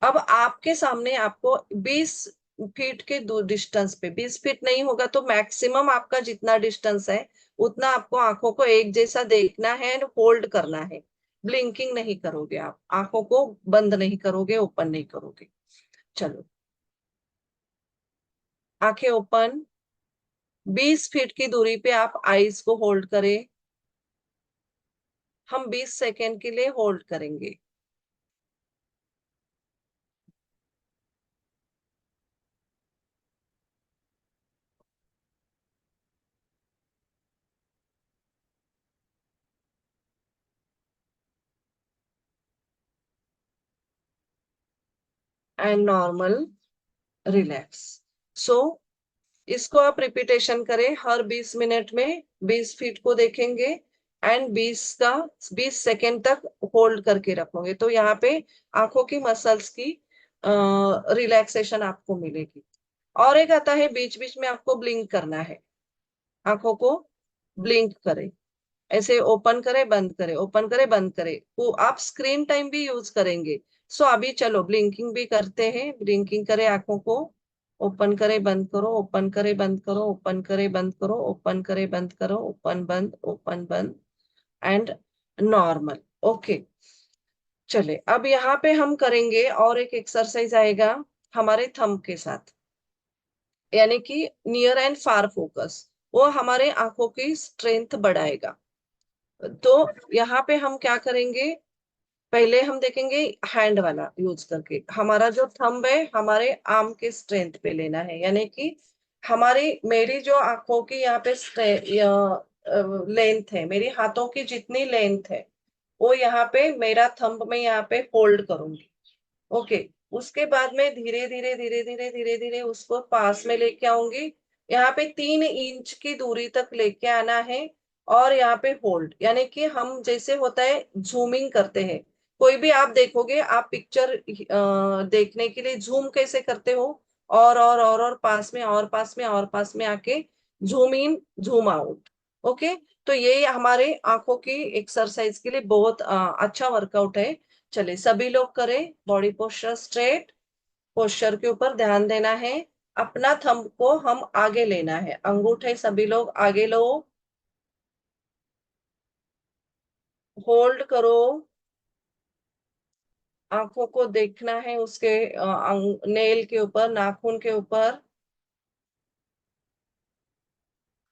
अब आपके सामने आपको 20 फीट के दूर डिस्टेंस पे, 20 फीट नहीं होगा तो मैक्सिमम आपका जितना डिस्टेंस है उतना आपको आंखों को एक जैसा देखना है एंड होल्ड करना है। ब्लिंकिंग नहीं करोगे, आप आंखों को बंद नहीं करोगे, ओपन नहीं करोगे। चलो, आंखें ओपन। 20 फीट की दूरी पे आप आईज को होल्ड करें। हम 20 सेकेंड के लिए होल्ड करेंगे। And normal relax. सो इसको आप रिपीटेशन करें, हर 20 मिनट में 20 फीट को देखेंगे एंड 20 सेकेंड तक होल्ड करके रखोगे तो यहाँ पे आंखों की मसल्स की रिलैक्सेशन आपको मिलेगी। और एक आता है बीच बीच में आपको ब्लिंक करना है, आंखों को ब्लिंक करे, ऐसे ओपन करे बंद करे, ओपन करे बंद करे। वो आप स्क्रीन टाइम भी यूज करेंगे। सो अभी चलो ब्लिंकिंग भी करते हैं। ब्लिंकिंग करे, आंखों को ओपन करे बंद करो, ओपन करे बंद करो, ओपन करे बंद करो, ओपन करे बंद करो, ओपन बंद एंड नॉर्मल। ओके, चले अब यहाँ पे हम करेंगे और एक एक्सरसाइज आएगा हमारे थंब के साथ, यानी कि नियर एंड फार फोकस। वो हमारे आंखों की स्ट्रेंथ बढ़ाएगा। तो यहाँ पे हम क्या करेंगे, पहले हम देखेंगे हैंड वाला यूज करके। हमारा जो थंब है हमारे आर्म के स्ट्रेंथ पे लेना है, यानी कि हमारी मेरी जो आंखों की यहाँ पे लेंथ है, मेरी हाथों की जितनी लेंथ है वो यहाँ पे मेरा थंब में यहाँ पे होल्ड करूंगी। ओके, उसके बाद में धीरे धीरे धीरे धीरे धीरे धीरे उसको पास में लेके आऊंगी। यहाँ पे 3 इंच की दूरी तक लेके आना है और यहाँ पे होल्ड, यानी कि हम जैसे होता है जूमिंग करते हैं, कोई भी आप देखोगे, आप पिक्चर देखने के लिए जूम कैसे करते हो, और पास में और पास में और पास में आके zoom in zoom out. Okay, तो ये हमारे आंखों की एक्सरसाइज के लिए बहुत अच्छा वर्कआउट है। चलिए सभी लोग करें, बॉडी पोस्चर स्ट्रेट, पोस्चर के ऊपर ध्यान देना है। अपना थंब को हम आगे लेना है, अंगूठे सभी लोग आगे लो, होल्ड करो, आंखों को देखना है उसके नेल के ऊपर, नाखून के ऊपर।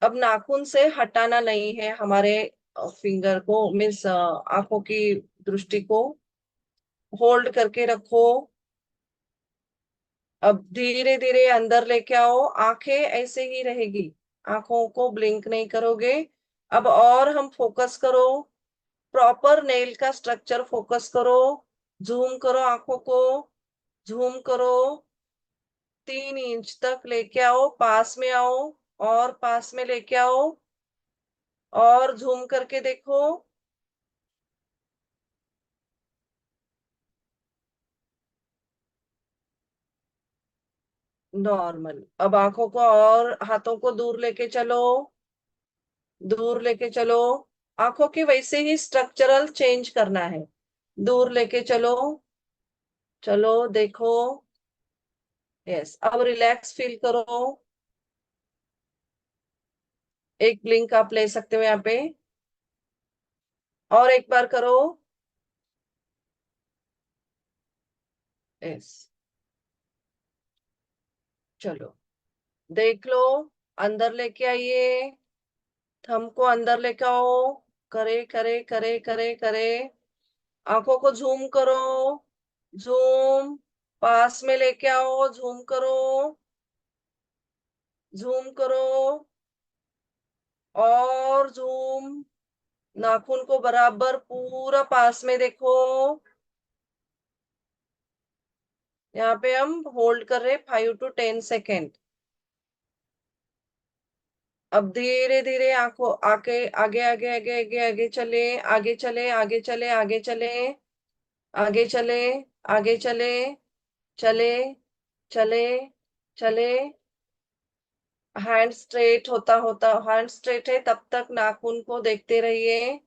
अब नाखून से हटाना नहीं है हमारे फिंगर को, मीन्स आंखों की दृष्टि को होल्ड करके रखो। अब धीरे धीरे अंदर लेके आओ, आंखें ऐसे ही रहेगी, आंखों को ब्लिंक नहीं करोगे। अब और हम फोकस करो, प्रॉपर नेल का स्ट्रक्चर फोकस करो, जूम करो आंखों को, जूम करो, 3 इंच तक लेके आओ, पास में आओ और पास में लेके आओ और जूम करके देखो। नॉर्मल। अब आंखों को और हाथों को दूर लेके चलो, दूर लेके चलो, आंखों की वैसे ही स्ट्रक्चरल चेंज करना है, दूर लेके चलो, चलो देखो। यस, अब रिलैक्स फील करो। एक ब्लिंक आप ले सकते हो यहाँ पे, और एक बार करो। यस, चलो देख लो, अंदर लेके आइए, थंब को अंदर लेके आओ, करे करे करे करे करे, आंखों को झूम करो, झूम, पास में लेके आओ, झूम करो, झूम करो और झूम, नाखून को बराबर पूरा पास में देखो। यहाँ पे हम होल्ड कर रहे 5 to 10 सेकेंड। अब धीरे धीरे आंखों आके आगे आगे आगे आगे आगे चले, आगे चले आगे चले आगे चले, आगे चले आगे चले, चले चले चले। हैंड स्ट्रेट होता होता, हैंड स्ट्रेट है तब तक नाखून को देखते रहिए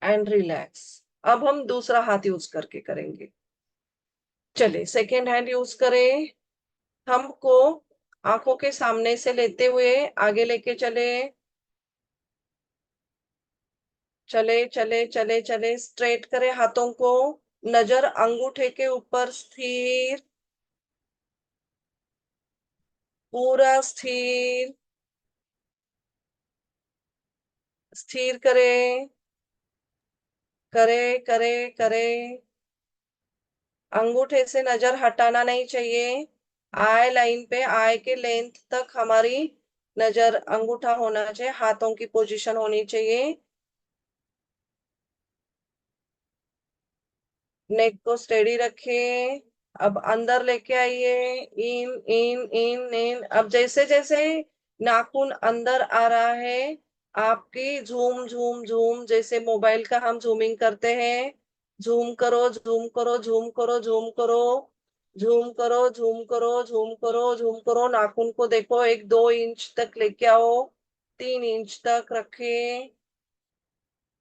एंड रिलैक्स। अब हम दूसरा हाथ यूज करके करेंगे। चले सेकेंड हैंड यूज करें, थंब को आंखों के सामने से लेते हुए आगे लेके चले, चले चले चले चले, स्ट्रेट करें हाथों को, नजर अंगूठे के ऊपर स्थिर, पूरा स्थिर, स्थिर करें, करे करे करे, अंगूठे से नजर हटाना नहीं चाहिए, आई लाइन पे, आई के लेंथ तक हमारी नजर अंगूठा होना चाहिए, हाथों की पोजीशन होनी चाहिए। नेक को स्टेडी रखें। अब अंदर लेके आइए, इन इन इन इन। अब जैसे जैसे नाखून अंदर आ रहा है आपकी झूम झूम झूम, जैसे मोबाइल का हम जूमिंग करते हैं, झूम करो झूम करो झूम करो झूम करो झूम करो झूम करो झूम करो झूम करो। नाखून को देखो, 1-2 इंच तक लेके आओ, 3 इंच तक रखे,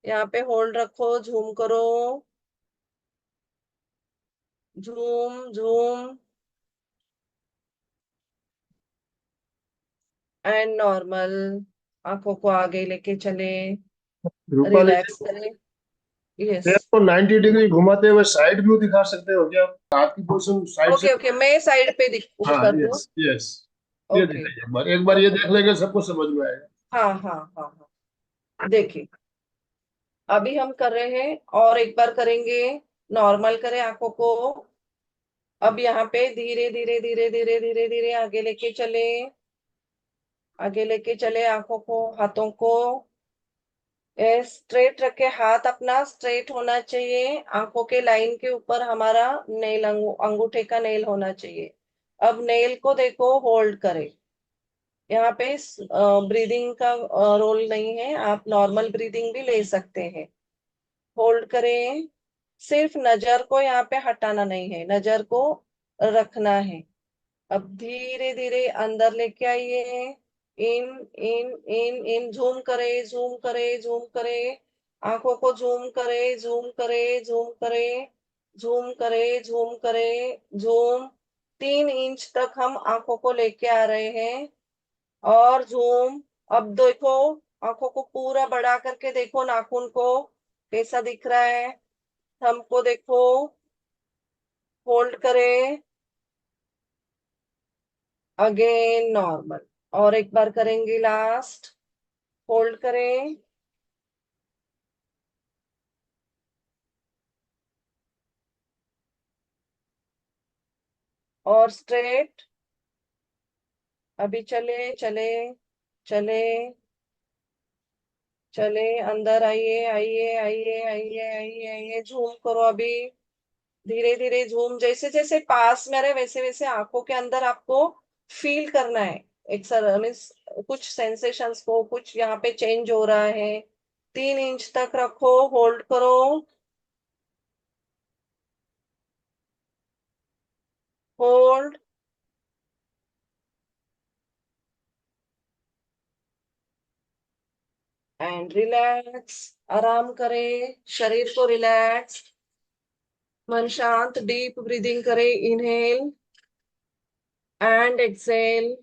यहाँ पे होल्ड रखो, झूम करो, झूम झूम एंड नॉर्मल। आंखों को आगे लेके चले, रूपाली जी, रिलैक्स करें। यस, पैर को 90 डिग्री घुमाते हुए साइड व्यू दिखा सकते हो क्या? हाथ की पोजीशन साइड से। ओके ओके, मैं साइड पे वो हाँ, कर दूं। यस यस, ये ओके, दिखाइए एक बार ये ओके, देख लेंगे सबको समझ में आएगा। हाँ हाँ हाँ हाँ, देखिए अभी हम कर रहे हैं और एक बार करेंगे। नॉर्मल करें आंखों को। अब यहाँ पे धीरे धीरे धीरे धीरे धीरे धीरे आगे लेके चले, आगे लेके चले आंखों को, हाथों को स्ट्रेट रखे, हाथ अपना स्ट्रेट होना चाहिए, आंखों के लाइन के ऊपर हमारा नेल, अंगूठे का नेल होना चाहिए। अब नेल को देखो, होल्ड करें। यहाँ पे ब्रीदिंग का रोल नहीं है, आप नॉर्मल ब्रीदिंग भी ले सकते हैं। होल्ड करें, सिर्फ नजर को यहाँ पे हटाना नहीं है, नजर को रखना है। अब धीरे धीरे अंदर लेके आइए, इन इन इन इन, झूम करे झूम करे झूम करे, आंखों को झूम करे झूम करे झूम करे झूम करे झूम करे झूम। 3 इंच तक हम आंखों को लेके आ रहे हैं और झूम। अब देखो, आंखों को पूरा बड़ा करके देखो, नाखून को कैसा दिख रहा है, हमको देखो, होल्ड करें, अगेन नॉर्मल, और एक बार करेंगे लास्ट, होल्ड करें, और स्ट्रेट। अभी चले चले चले चले, अंदर आइए आइए आइए आइए आइए आइए, झूम करो अभी, धीरे धीरे झूम, जैसे जैसे पास में रहे वैसे वैसे आंखों के अंदर आपको फील करना है। एक सर मीन्स कुछ सेंसेशंस को, कुछ यहाँ पे चेंज हो रहा है। 3 इंच तक रखो, होल्ड करो, होल्ड एंड रिलैक्स। आराम करें, शरीर को रिलैक्स, मन शांत, डीप ब्रीदिंग करें, इनहेल एंड एक्सेल,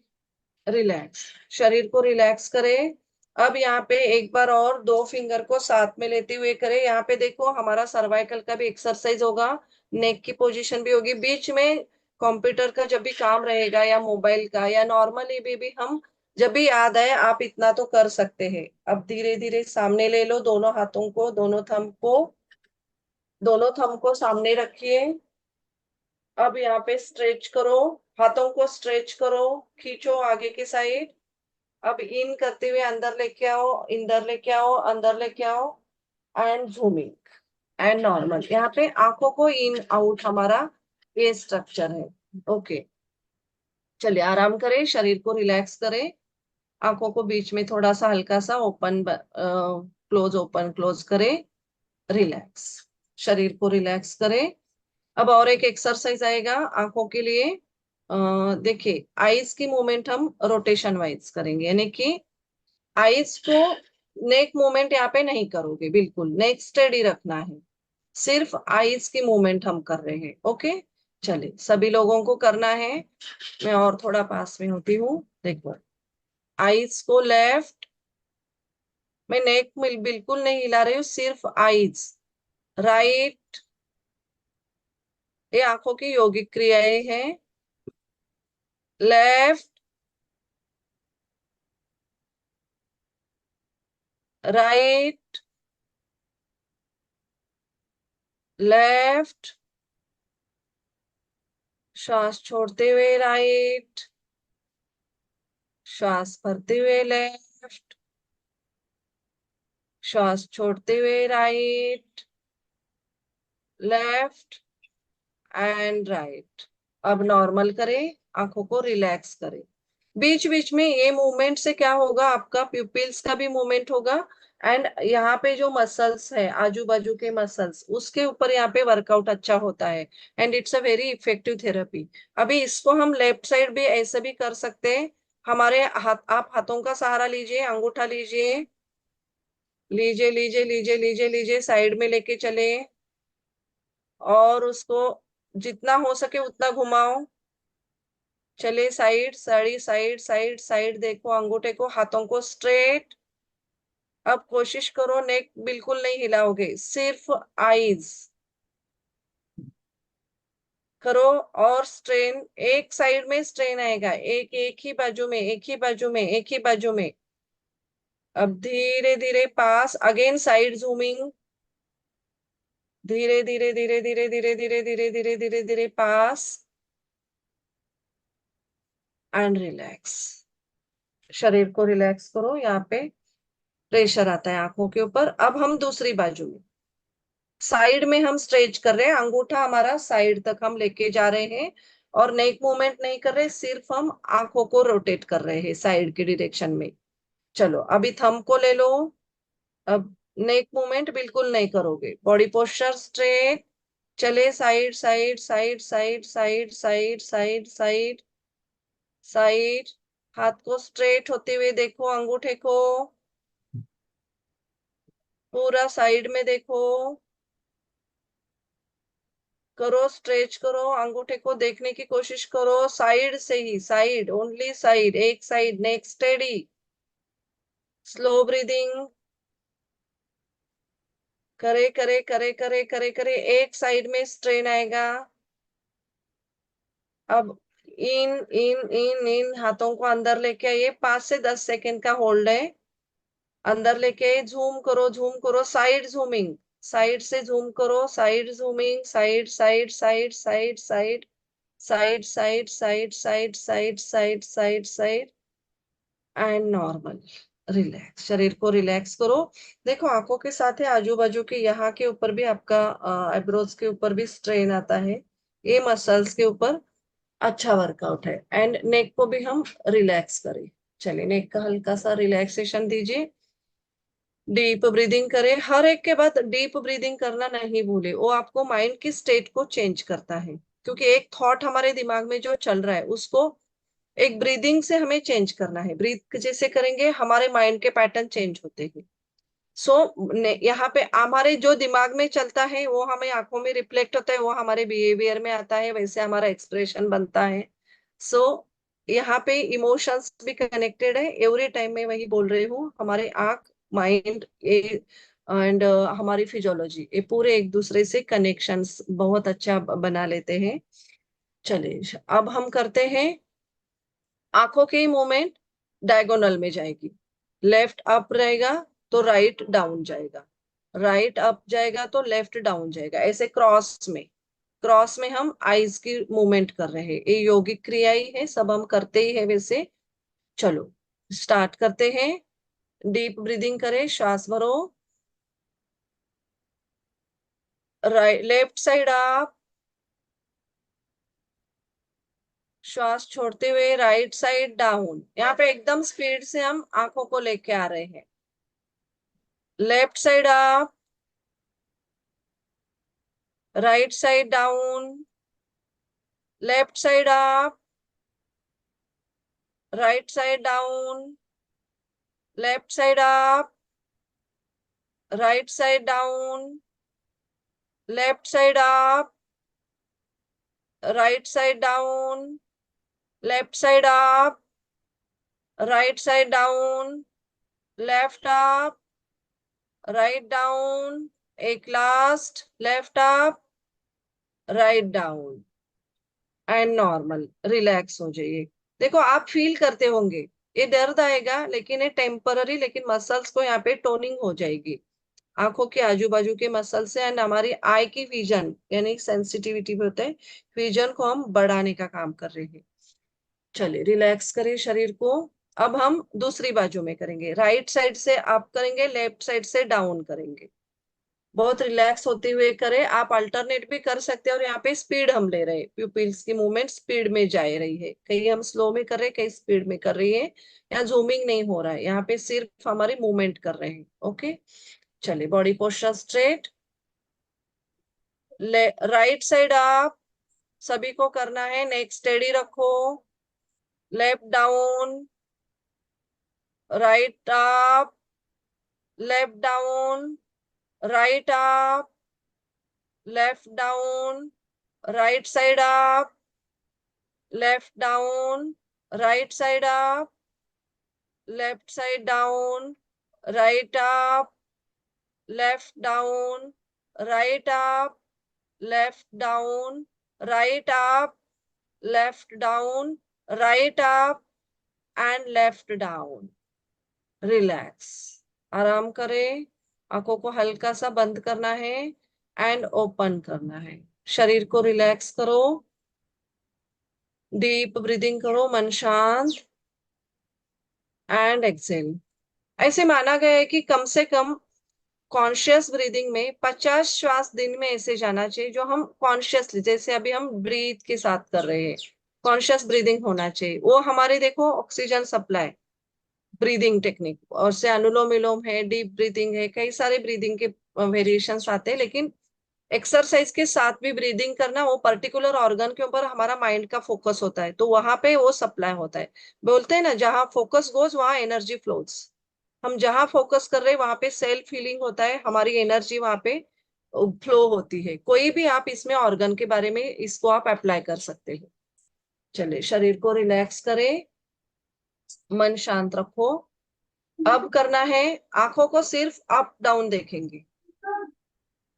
रिलैक्स, शरीर को रिलैक्स करें। अब यहाँ पे एक बार और 2 फिंगर को साथ में लेते हुए करें। यहाँ पे देखो, हमारा सर्वाइकल का भी एक्सरसाइज होगा, नेक की पोजीशन भी होगी। बीच में कंप्यूटर का जब भी काम रहेगा या मोबाइल का या नॉर्मली भी हम जब भी याद आए, आप इतना तो कर सकते हैं। अब धीरे धीरे सामने ले लो, दोनों हाथों को, दोनों थंब को सामने रखिए। अब यहाँ पे स्ट्रेच करो, हाथों को स्ट्रेच करो, खींचो आगे की साइड। अब इन करते हुए अंदर लेके आओ, अंदर लेके आओ, अंदर लेके आओ एंड झूमिंग एंड नॉर्मल। यहाँ पे आंखों को इन आउट, हमारा ये स्ट्रक्चर है। ओके, चलिए आराम करें, शरीर को रिलैक्स करें, आंखों को बीच में थोड़ा सा हल्का सा ओपन क्लोज ओपन क्लोज करें, रिलैक्स, शरीर को रिलैक्स करें। अब और एक एक्सरसाइज आएगा आंखों के लिए। देखिए, आईज की मूवमेंट हम रोटेशन वाइज करेंगे, यानी कि आईज को नेक मूवमेंट यहाँ पे नहीं करोगे, बिल्कुल नेक स्टेडी रखना है, सिर्फ आईज की मूवमेंट हम कर रहे हैं। ओके, चलिए सभी लोगों को करना है। मैं और थोड़ा पास में होती हूँ, देखो, आईज को लेफ्ट, मैं नेक बिल्कुल नहीं हिला रही हूँ, सिर्फ आईज, राइट, ये आंखों की योगिक क्रियाएं हैं। लेफ्ट, राइट, लेफ्ट, श्वास छोड़ते हुए राइट, श्वास भरते हुए लेफ्ट, श्वास छोड़ते हुए राइट, लेफ्ट एंड राइट। अब नॉर्मल करें, आंखों को रिलैक्स करें, बीच बीच में ये मूवमेंट से क्या होगा, आपका प्यूपिल्स का भी मूवमेंट होगा, एंड यहाँ पे जो मसल्स है, आजू बाजू के मसल्स, उसके ऊपर यहाँ पे वर्कआउट अच्छा होता है, and it's a very effective therapy. अभी इसको हम लेफ्ट साइड भी ऐसे भी कर सकते हैं। हमारे हाथ, आप हाथों का सहारा लीजिए, अंगूठा लीजिए, लीजिए लीजिए लीजिए लीजिए लीजिए, साइड में लेके चले, और उसको जितना हो सके उतना घुमाओ। चले side side side side side, देखो अंगूठे को, हाथों को स्ट्रेट। अब कोशिश करो, नेक बिल्कुल नहीं हिलाओगे, सिर्फ आईज करो, और स्ट्रेन, एक साइड में स्ट्रेन आएगा, एक एक ही बाजू में, एक ही बाजू में, एक ही बाजू में। अब धीरे धीरे पास, अगेन साइड जूमिंग, धीरे धीरे धीरे धीरे धीरे धीरे धीरे धीरे धीरे धीरे पास, एंड रिलैक्स। शरीर को रिलैक्स करो, यहाँ पे प्रेशर आता है आंखों के ऊपर। अब हम दूसरी बाजू में, साइड में हम स्ट्रेच कर रहे हैं, अंगूठा हमारा साइड तक हम लेके जा रहे हैं, और नेक मूवमेंट नहीं कर रहे, सिर्फ हम आंखों को रोटेट कर रहे हैं साइड की डायरेक्शन में। चलो अभी थंब को ले लो। अब नेक मूवमेंट बिल्कुल नहीं करोगे, बॉडी पोस्चर स्ट्रेट। चले side side side side side side side side side, हाथ को स्ट्रेट होते हुए देखो, अंगूठे को पूरा साइड में देखो, करो स्ट्रेच करो, अंगूठे को देखने की कोशिश करो, साइड से ही, साइड ओनली साइड, एक साइड, नेक स्टेडी, स्लो ब्रीदिंग, करे करे करे करे करे करे, एक साइड में स्ट्रेन आएगा। अब इन इन इन इन, हाथों को अंदर लेके आइए, 5 से 10 सेकेंड का होल्ड है, अंदर लेके झूम करो, साइड जूमिंग, साइड से झूम करो, side zooming, side side side side side side side side side side side side side, and normal. Relax, शरीर को रिलैक्स करो। देखो आंखों के साथ है, आजू बाजू के यहाँ के ऊपर भी आपका, आईब्रोज के ऊपर भी स्ट्रेन आता है, ये मसल्स के ऊपर अच्छा वर्कआउट है। एंड नेक को भी हम रिलैक्स करें। चलिए नेक का हल्का सा रिलैक्सेशन दीजिए, डीप ब्रीदिंग करें। हर एक के बाद डीप ब्रीदिंग करना नहीं भूले, वो आपको माइंड की स्टेट को चेंज करता है, क्योंकि एक थॉट हमारे दिमाग में जो चल रहा है उसको एक ब्रीदिंग से हमें चेंज करना है। ब्रीथ जैसे करेंगे हमारे माइंड के पैटर्न चेंज होते हैं। सो यहाँ पे हमारे जो दिमाग में चलता है वो हमें आंखों में रिफ्लेक्ट होता है, वो हमारे बिहेवियर में आता है, वैसे हमारा एक्सप्रेशन बनता है। सो यहाँ पे इमोशंस भी कनेक्टेड है, एवरी टाइम मैं वही बोल रही हूँ, हमारे आंख, माइंड, एंड हमारी फिजियोलॉजी, ये पूरे एक दूसरे से कनेक्शंस बहुत अच्छा बना लेते हैं। चलिए अब हम करते हैं, आंखों की मूवमेंट डायगोनल में जाएगी, लेफ्ट अप रहेगा तो राइट डाउन जाएगा, राइट अप जाएगा तो लेफ्ट डाउन जाएगा, ऐसे क्रॉस में, क्रॉस में हम आईज की मूवमेंट कर रहे हैं। ये योगिक क्रिया ही है, सब हम करते ही है वैसे। चलो स्टार्ट करते हैं, डीप ब्रीदिंग करें, श्वास भरो, राइट लेफ्ट साइड अप, श्वास छोड़ते हुए राइट साइड डाउन। यहाँ पे एकदम स्पीड से हम आंखों को लेके आ रहे हैं, left side up, right side down, left side up, right side down, left side up, right side down, left side up, right side down, left side up, right side down, left up, right down, एक last, left up, right down, and normal. Relax हो जाइए। देखो आप फील करते होंगे ये दर्द आएगा, लेकिन ये टेम्पररी, लेकिन मसल्स को यहाँ पे टोनिंग हो जाएगी, आंखों के आजू बाजू के मसल से, एंड हमारी आई की विजन यानी सेंसिटिविटी भी होता है, विजन को हम बढ़ाने का काम कर रहे हैं। चलिए रिलैक्स करें शरीर को। अब हम दूसरी बाजू में करेंगे, राइट साइड से अप करेंगे, लेफ्ट साइड से डाउन करेंगे, बहुत रिलैक्स होते हुए करें। आप अल्टरनेट भी कर सकते हैं और यहाँ पे स्पीड हम ले रहे हैं, प्यूपिल्स की मूवमेंट स्पीड में जा रही है, कहीं हम स्लो में कर रहे हैं, कहीं स्पीड में कर रही है। यहाँ जूमिंग नहीं हो रहा है, यहाँ पे सिर्फ हमारी मूवमेंट कर रहे हैं। ओके, चलिए body posture straight, right side आप सभी को करना है। नेक स्टेडी रखो, left down, right up, left down, right up, left down, right side up, left down, right side up, left side down, right up, left down, right up, left down, right up, left down, right up and left down. Relax, आराम करें। आंखों को हल्का सा बंद करना है एंड ओपन करना है। शरीर को रिलैक्स करो, डीप ब्रीदिंग करो, मन शांत एंड एक्सेल। ऐसे माना गया है कि कम से कम कॉन्शियस ब्रीदिंग में 50 श्वास दिन में ऐसे जाना चाहिए जो हम कॉन्शियसली, जैसे अभी हम ब्रीथ के साथ कर रहे हैं, कॉन्शियस ब्रीदिंग होना चाहिए। वो हमारे देखो ऑक्सीजन सप्लाई, ब्रीदिंग टेक्निक, और से अनुलोम विलोम है, डीप ब्रीदिंग है, कई सारे ब्रीदिंग के वेरिएशंस आते हैं। लेकिन एक्सरसाइज के साथ भी ब्रीदिंग करना, वो पर्टिकुलर ऑर्गन के ऊपर हमारा माइंड का फोकस होता है, तो वहां पे वो सप्लाई होता है। बोलते हैं ना, जहां फोकस गोज वहां एनर्जी फ्लोज। हम जहां फोकस कर रहे हैं वहां पे सेल्फ फीलिंग होता है, हमारी एनर्जी वहां पे फ्लो होती है। कोई भी आप इसमें ऑर्गन के बारे में इसको आप अप्लाई कर सकते हो। चलिए शरीर को रिलैक्स करें, मन शांत रखो। अब करना है, आंखों को सिर्फ अप डाउन देखेंगे,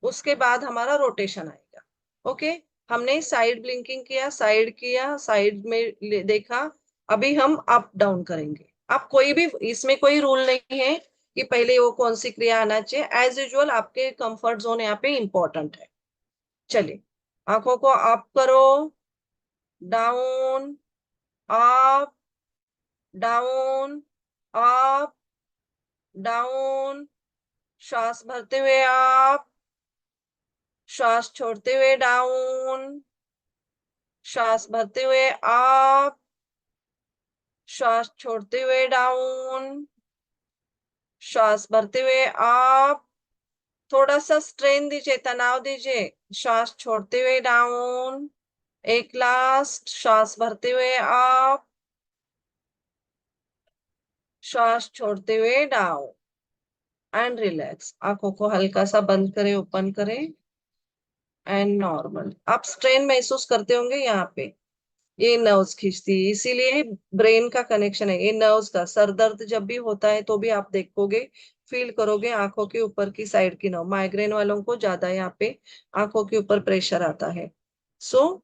उसके बाद हमारा रोटेशन आएगा। ओके, हमने साइड ब्लिंकिंग किया, साइड किया, साइड में देखा, अभी हम अप डाउन करेंगे। आप कोई भी, इसमें कोई रूल नहीं है कि पहले वो कौन सी क्रिया आना चाहिए। एज यूजुअल आपके कंफर्ट जोन यहाँ पे इंपॉर्टेंट है। चलिए, आंखों को अप करो, down, up, down, up, down, श्वास भरते हुए अप, श्वास छोड़ते हुए डाउन, श्वास भरते हुए अप, श्वास छोड़ते हुए डाउन, श्वास भरते हुए अप। थोड़ा सा स्ट्रेन दीजिए, तनाव दीजिए। श्वास छोड़ते हुए डाउन, एक लास्ट, श्वास भरते हुए अप, श्वास छोड़ते हुए डाउन एंड रिलैक्स। आंखों को हल्का सा बंद करें, ओपन करें एंड नॉर्मल। आप स्ट्रेन महसूस करते होंगे यहाँ पे, ये नर्व्स खींचती है, इसीलिए ब्रेन का कनेक्शन है ये नर्व्स का। सर दर्द जब भी होता है तो भी आप देखोगे, फील करोगे आंखों के ऊपर की साइड की नर्व। माइग्रेन वालों को ज्यादा यहाँ पे आंखों के ऊपर प्रेशर आता है। सो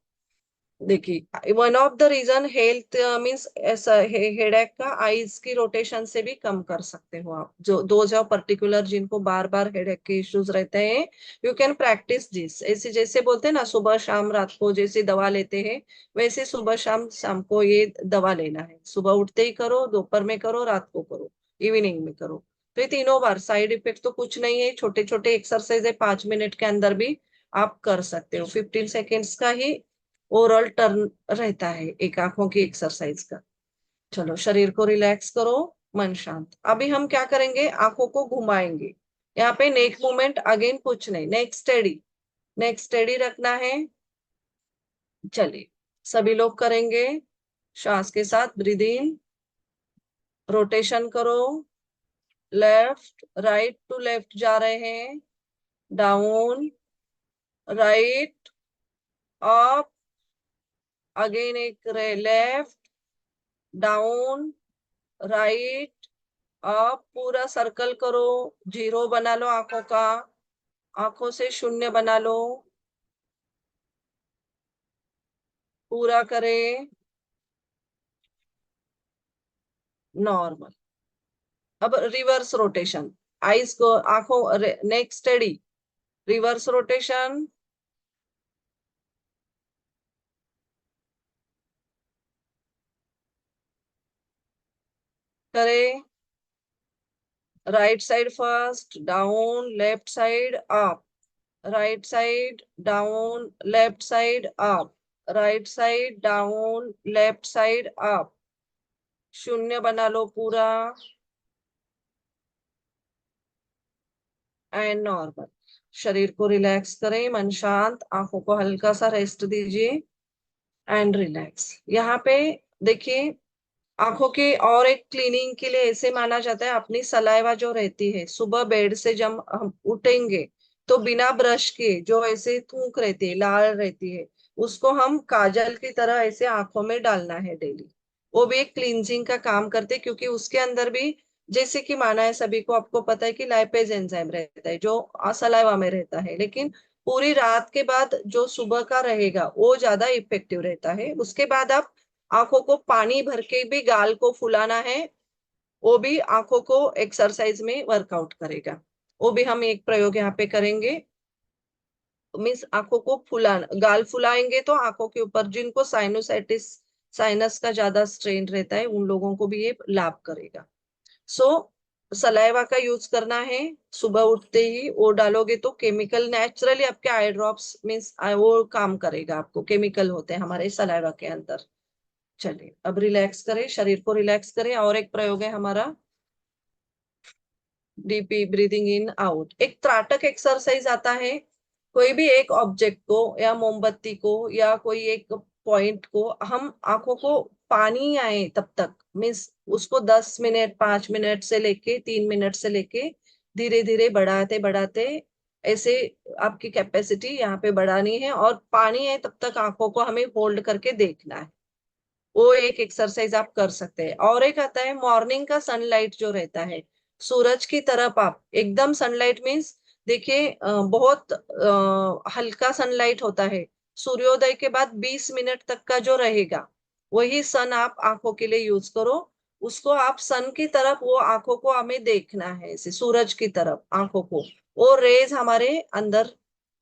देखिए, one of the reason health means ऐसा हेडेक का आईज की रोटेशन से भी कम कर सकते हो आप। जो दो जो पर्टिकुलर जिनको बार बार हेडेक के इश्यूज रहते हैं, यू कैन प्रैक्टिस दिस। ऐसे जैसे बोलते हैं ना, सुबह शाम रात को जैसे दवा लेते हैं, वैसे सुबह शाम शाम को ये दवा लेना है। सुबह उठते ही करो, दोपहर में करो, रात को करो, इवनिंग में करो। तो ये तीनों बार, साइड इफेक्ट तो कुछ नहीं है, छोटे छोटे एक्सरसाइज है, 5 मिनट के अंदर भी आप कर सकते हो। 15 सेकेंड्स का ही ओवरऑल टर्न रहता है एक आंखों की एक्सरसाइज का। चलो शरीर को रिलैक्स करो, मन शांत। अभी हम क्या करेंगे, आंखों को घुमाएंगे। यहाँ पे नेक मूवमेंट अगेन कुछ नहीं, नेक स्टेडी, नेक स्टेडी रखना है। चलिए सभी लोग करेंगे, श्वास के साथ ब्रीद इन, रोटेशन करो, लेफ्ट राइट टू लेफ्ट जा रहे हैं, डाउन, राइट, अप, अगेन एक लेफ्ट, डाउन, राइट, आप पूरा सर्कल करो, जीरो बना लो आंखों का, आंखों से शून्य बना लो, पूरा करें, नॉर्मल। अब रिवर्स रोटेशन, आईज को, आंखों, नेक स्टेडी, रिवर्स रोटेशन करें। Right side first, down, left side up, right side down, left side up, right side down, left side up. शून्य बना लो पूरा एंड नॉर्मल। शरीर को रिलैक्स करें, मन शांत, आंखों को हल्का सा रेस्ट दीजिए एंड रिलैक्स। यहाँ पे देखिए, आंखों के और एक क्लीनिंग के लिए ऐसे माना जाता है, अपनी सलाइवा जो रहती है सुबह बेड से जब हम उठेंगे तो बिना ब्रश के जो ऐसे थूक रहती है, लाल रहती है, उसको हम काजल की तरह ऐसे आंखों में डालना है डेली। वो भी एक क्लींजिंग का काम करते, क्योंकि उसके अंदर भी जैसे कि माना है सभी को, आपको पता है कि लाइपेज एंजाइम रहता है जो सलाइवा में रहता है, लेकिन पूरी रात के बाद जो सुबह का रहेगा वो ज्यादा इफेक्टिव रहता है। उसके बाद आप आंखों को पानी भर के भी गाल को फुलाना है, वो भी आंखों को एक्सरसाइज में वर्कआउट करेगा। वो भी हम एक प्रयोग यहाँ पे करेंगे। मीन्स आंखों को फुलाना, गाल फुलाएंगे तो आंखों के ऊपर, जिनको साइनोसाइटिस, साइनस का ज्यादा स्ट्रेन रहता है, उन लोगों को भी ये लाभ करेगा। सो सलाइवा का यूज करना है, सुबह उठते ही वो डालोगे तो केमिकल नेचुरली आपके आई ड्रॉप्स मीन्स वो काम करेगा। आपको केमिकल होते हैं हमारे सलाइवा के अंदर। चलिए अब रिलैक्स करें, शरीर को रिलैक्स करें। और एक प्रयोग है हमारा डीपी ब्रीदिंग इन आउट। एक त्राटक एक्सरसाइज आता है। कोई भी एक ऑब्जेक्ट को या मोमबत्ती को या कोई एक पॉइंट को हम आंखों को पानी आए तब तक, मीन्स उसको 10 मिनट, 5 मिनट से लेके 3 मिनट से लेके धीरे धीरे बढ़ाते बढ़ाते ऐसे आपकी कैपेसिटी यहाँ पे बढ़ानी है, और पानी है तब तक आंखों को हमें होल्ड करके देखना है। वो एक एक्सरसाइज आप कर सकते हैं। और एक आता है मॉर्निंग का सनलाइट जो रहता है, सूरज की तरफ आप एकदम सनलाइट मीन्स देखिए, बहुत हल्का सनलाइट होता है। सूर्योदय के बाद 20 मिनट तक का जो रहेगा वही सन आप आंखों के लिए यूज करो। उसको आप सन की तरफ, वो आंखों को हमें देखना है ऐसे सूरज की तरफ आंखों को, वो रेज हमारे अंदर,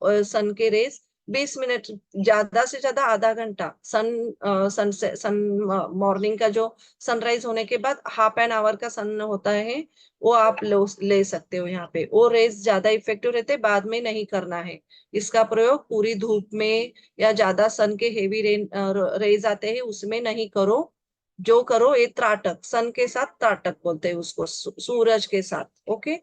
सन के रेज 20 मिनट, ज्यादा से ज्यादा आधा घंटा। सन से सन मॉर्निंग का जो सनराइज होने के बाद हाफ एन आवर का सन होता है, वो आप ले सकते हो। यहाँ पे वो रेज ज्यादा इफेक्टिव रहते, बाद में नहीं करना है इसका प्रयोग। पूरी धूप में या ज्यादा सन के हेवी रेज आते हैं उसमें नहीं करो। जो करो ये त्राटक, सन के साथ त्राटक बोलते हैं उसको, सूरज के साथ। ओके,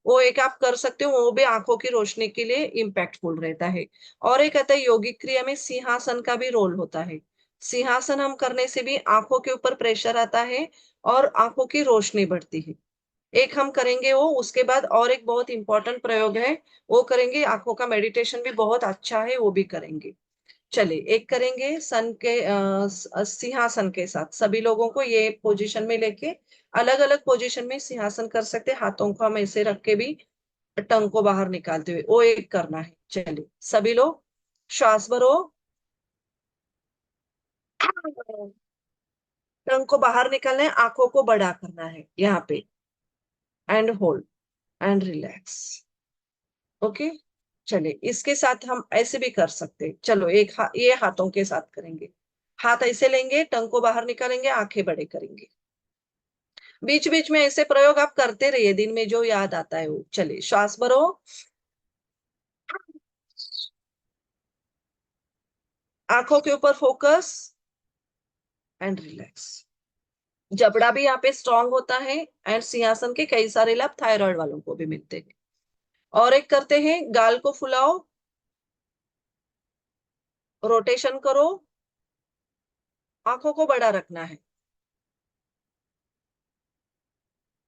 वो एक आप कर सकते हो, वो भी आंखों की रोशनी के लिए इम्पैक्टफुल रहता है। और एक आता है योगिक क्रिया में सिंहासन का भी रोल होता है। सिंहासन हम करने से भी आंखों के ऊपर प्रेशर आता है और आंखों की रोशनी बढ़ती है। एक हम करेंगे वो, उसके बाद और एक बहुत इंपॉर्टेंट प्रयोग है वो करेंगे। आंखों का मेडिटेशन भी बहुत अच्छा है, वो भी करेंगे। चलिए एक करेंगे सन के सिंहासन के साथ। सभी लोगों को ये पोजीशन में लेके अलग अलग पोजीशन में सिंहासन कर सकते हैं। हाथों को हम ऐसे रख के भी टंग को बाहर निकालते हुए वो एक करना है। चलिए सभी लोग श्वास भरो, टंग को बाहर निकालना है, आंखों को बड़ा करना है यहाँ पे, and hold and relax. Okay, चलिए इसके साथ हम ऐसे भी कर सकते हैं। चलो ये हाथों के साथ करेंगे। हाथ ऐसे लेंगे, टंग को बाहर निकालेंगे, आंखें बड़े करेंगे। बीच बीच में ऐसे प्रयोग आप करते रहिए, दिन में जो याद आता है वो। चलिए श्वास भरो, आंखों के ऊपर फोकस एंड रिलैक्स। जबड़ा भी यहाँ पे स्ट्रांग होता है, एंड सिंहासन के कई सारे लाभ थायराइड वालों को भी मिलते हैं। और एक करते हैं, गाल को फुलाओ, रोटेशन करो, आंखों को बड़ा रखना है,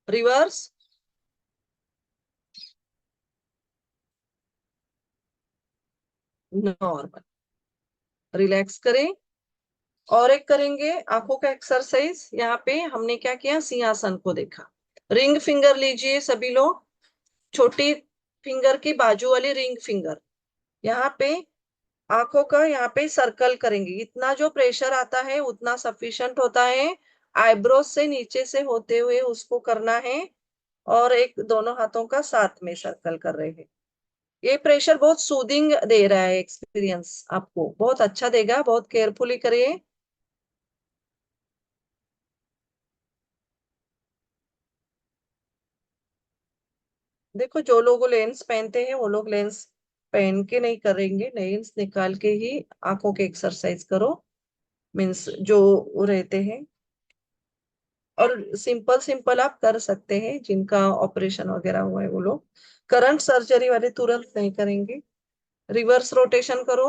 रिवर्स, नॉर्मल, रिलैक्स करें। और एक करेंगे आंखों का एक्सरसाइज। यहाँ पे हमने क्या किया, सिंहासन को देखा। रिंग फिंगर लीजिए सभी लोग, छोटी फिंगर की बाजू वाली रिंग फिंगर, यहाँ पे आंखों का यहाँ पे सर्कल करेंगे। इतना जो प्रेशर आता है उतना सफिशिएंट होता है। आईब्रोज से नीचे से होते हुए उसको करना है, और एक दोनों हाथों का साथ में सर्कल कर रहे हैं। ये प्रेशर बहुत सूदिंग दे रहा है, एक्सपीरियंस आपको बहुत अच्छा देगा। बहुत केयरफुली करिए। देखो जो लोग लेंस पहनते हैं वो लोग लेंस पहन के नहीं करेंगे, नेल्स निकाल के ही आंखों के एक्सरसाइज करो, मीन्स जो रहते हैं। और सिंपल सिंपल आप कर सकते हैं, जिनका ऑपरेशन वगैरह हुआ है वो लोग। करंट सर्जरी वाले तुरंत नहीं करेंगे। रिवर्स रोटेशन करो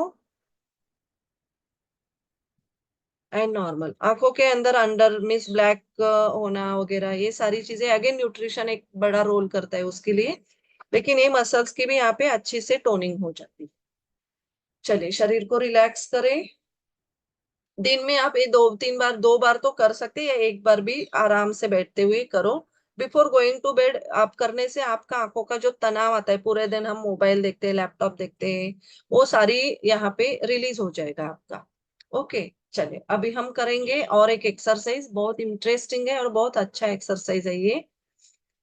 एंड नॉर्मल। आंखों के अंदर अंडर मीन्स ब्लैक होना वगैरह, ये सारी चीजें अगेन न्यूट्रिशन एक बड़ा रोल करता है उसके लिए, लेकिन ये मसल्स की भी यहाँ पे अच्छी से टोनिंग हो जाती है। चलिए शरीर को रिलैक्स करें। दिन में आप ये 2-3 बार, 2 बार तो कर सकते हैं, या एक बार भी आराम से बैठते हुए करो। बिफोर गोइंग टू बेड आप करने से आपका आंखों का जो तनाव आता है, पूरे दिन हम मोबाइल देखते हैं, लैपटॉप देखते हैं, वो सारी यहाँ पे रिलीज हो जाएगा आपका। ओके, चलिए अभी हम करेंगे और एक एक्सरसाइज, बहुत इंटरेस्टिंग है और बहुत अच्छा एक्सरसाइज है ये।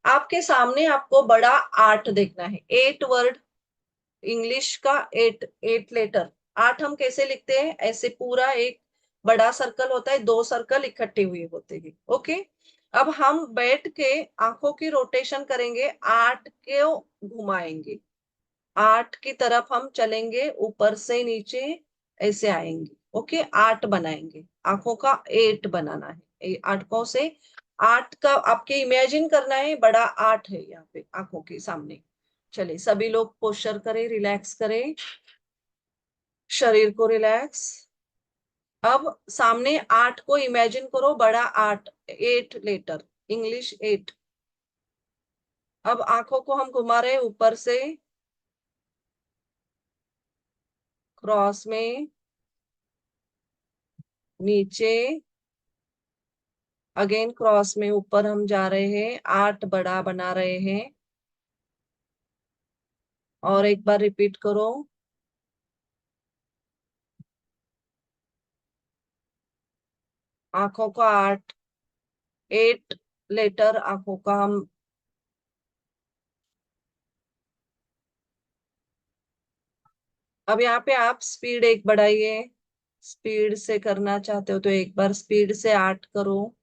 आपके सामने आपको बड़ा 8 देखना है, 8 वर्ड, इंग्लिश का 8 लेटर। 8 हम कैसे लिखते हैं, ऐसे पूरा एक बड़ा सर्कल होता है, 2 सर्कल इकट्ठे हुए होते हैं। ओके, अब हम बैठ के आंखों की रोटेशन करेंगे, 8 को घुमाएंगे, 8 की तरफ हम चलेंगे, ऊपर से नीचे ऐसे आएंगे। ओके, 8 बनाएंगे, आंखों का 8 बनाना है। 8 से 8 का आपके इमेजिन करना है, बड़ा 8 है यहाँ पे आंखों के सामने। चलिए सभी लोग पोस्चर करें, रिलैक्स करें, शरीर को रिलैक्स। अब सामने 8 को इमेजिन करो, बड़ा 8, 8 लेटर, इंग्लिश 8। अब आंखों को हम घुमा रहे हैं, ऊपर से क्रॉस में, नीचे, अगेन क्रॉस में, ऊपर हम जा रहे हैं, 8 बड़ा बना रहे हैं। और एक बार रिपीट करो, आंखों का 8, 8 लेटर आंखों का हम। अब यहाँ पे आप स्पीड एक बढ़ाइए, स्पीड से करना चाहते हो तो एक बार स्पीड से 8 करो।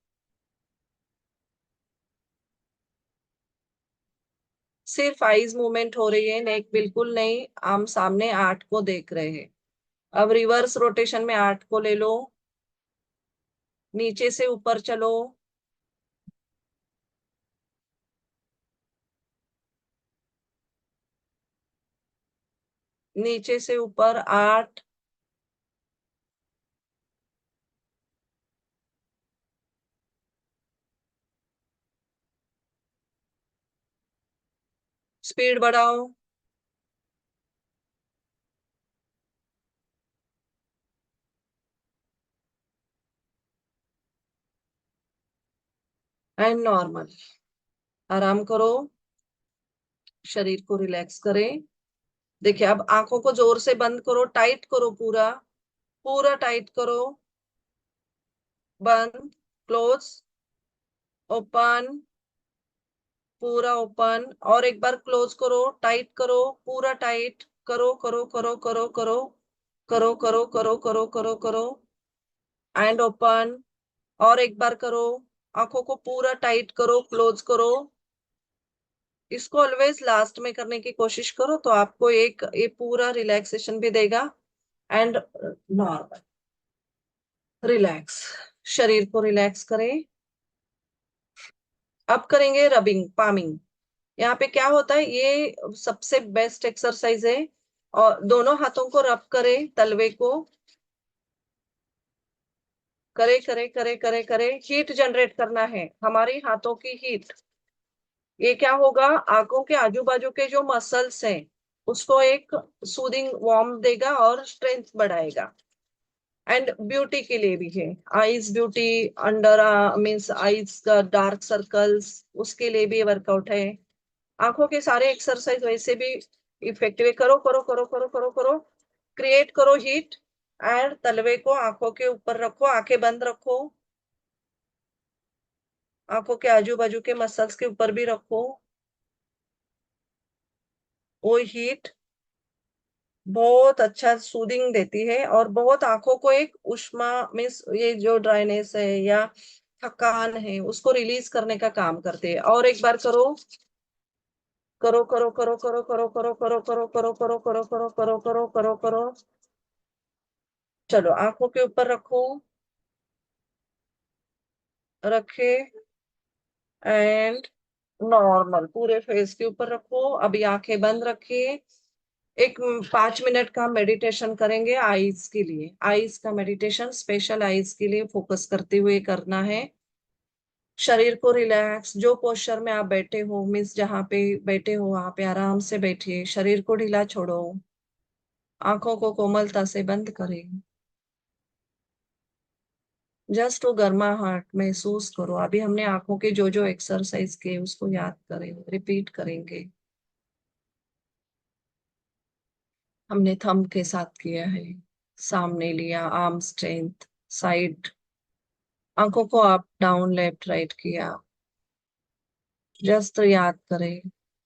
सिर्फ आईज मूवमेंट हो रही है, नेक बिल्कुल नहीं, हम सामने 8 को देख रहे हैं। अब रिवर्स रोटेशन में 8 को ले लो, नीचे से ऊपर चलो, नीचे से ऊपर 8, स्पीड बढ़ाओ। एंड नॉर्मल, आराम करो, शरीर को रिलैक्स करें। देखिए अब आंखों को जोर से बंद करो, टाइट करो, पूरा पूरा टाइट करो, बंद, क्लोज, ओपन, पूरा ओपन, और एक बार क्लोज करो, टाइट करो, पूरा टाइट करो, करो करो करो करो करो करो करो करो करो करो, एंड ओपन, और एक बार करो, आंखों को पूरा टाइट करो, क्लोज करो। इसको ऑलवेज लास्ट में करने की कोशिश करो, तो आपको एक ये पूरा रिलैक्सेशन भी देगा। एंड नॉर्मल, रिलैक्स, शरीर को रिलैक्स करें। अब करेंगे रबिंग, पामिंग। यहाँ पे क्या होता है, ये सबसे बेस्ट एक्सरसाइज है। और दोनों हाथों को रब करें, तलवे को, करे करे करे करे करे, हीट जनरेट करना है, हमारी हाथों की हीट। ये क्या होगा, आंखों के आजू बाजू के जो मसल्स हैं उसको एक सूदिंग वार्म देगा और स्ट्रेंथ बढ़ाएगा। एंड ब्यूटी के लिए भी है, eyes beauty, under means eyes का डार्क सर्कल्स, उसके लिए भी वर्कआउट है। आंखों के सारे एक्सरसाइज वैसे भी इफेक्टिव है, करो करो करो करो करो करो, क्रिएट करो हीट। एंड तलवे को आंखों के ऊपर रखो, आंखें बंद रखो, आंखों के आजू बाजू के मसल्स के ऊपर भी रखो। वो हीट बहुत अच्छा सूदिंग देती है, और बहुत आंखों को एक उष्मा मीन्स ये जो ड्राइनेस है या थकान है उसको रिलीज करने का काम करते हैं। और एक बार करो, करो करो करो करो करो करो करो करो करो करो करो करो करो करो करो करो। चलो आंखों के ऊपर रखो, रखे, एंड नॉर्मल पूरे फेस के ऊपर रखो। अभी आंखें बंद रखिए। एक 5 मिनट का मेडिटेशन करेंगे आईज के लिए। आईज का मेडिटेशन स्पेशल आईज के लिए फोकस करते हुए करना है। शरीर को रिलैक्स, जो पोस्चर में आप बैठे हो, मीन्स जहां पे बैठे हो वहां पे आराम से बैठिए। शरीर को ढीला छोड़ो, आंखों को कोमलता से बंद करें। जस्ट वो गर्माहट महसूस करो। अभी हमने आंखों के जो जो एक्सरसाइज किए उसको याद करें, रिपीट करेंगे। हमने थंब के साथ किया है, सामने लिया, आर्म स्ट्रेंथ, साइड, आंखों को अप डाउन लेफ्ट राइट किया। जस्ट याद करें,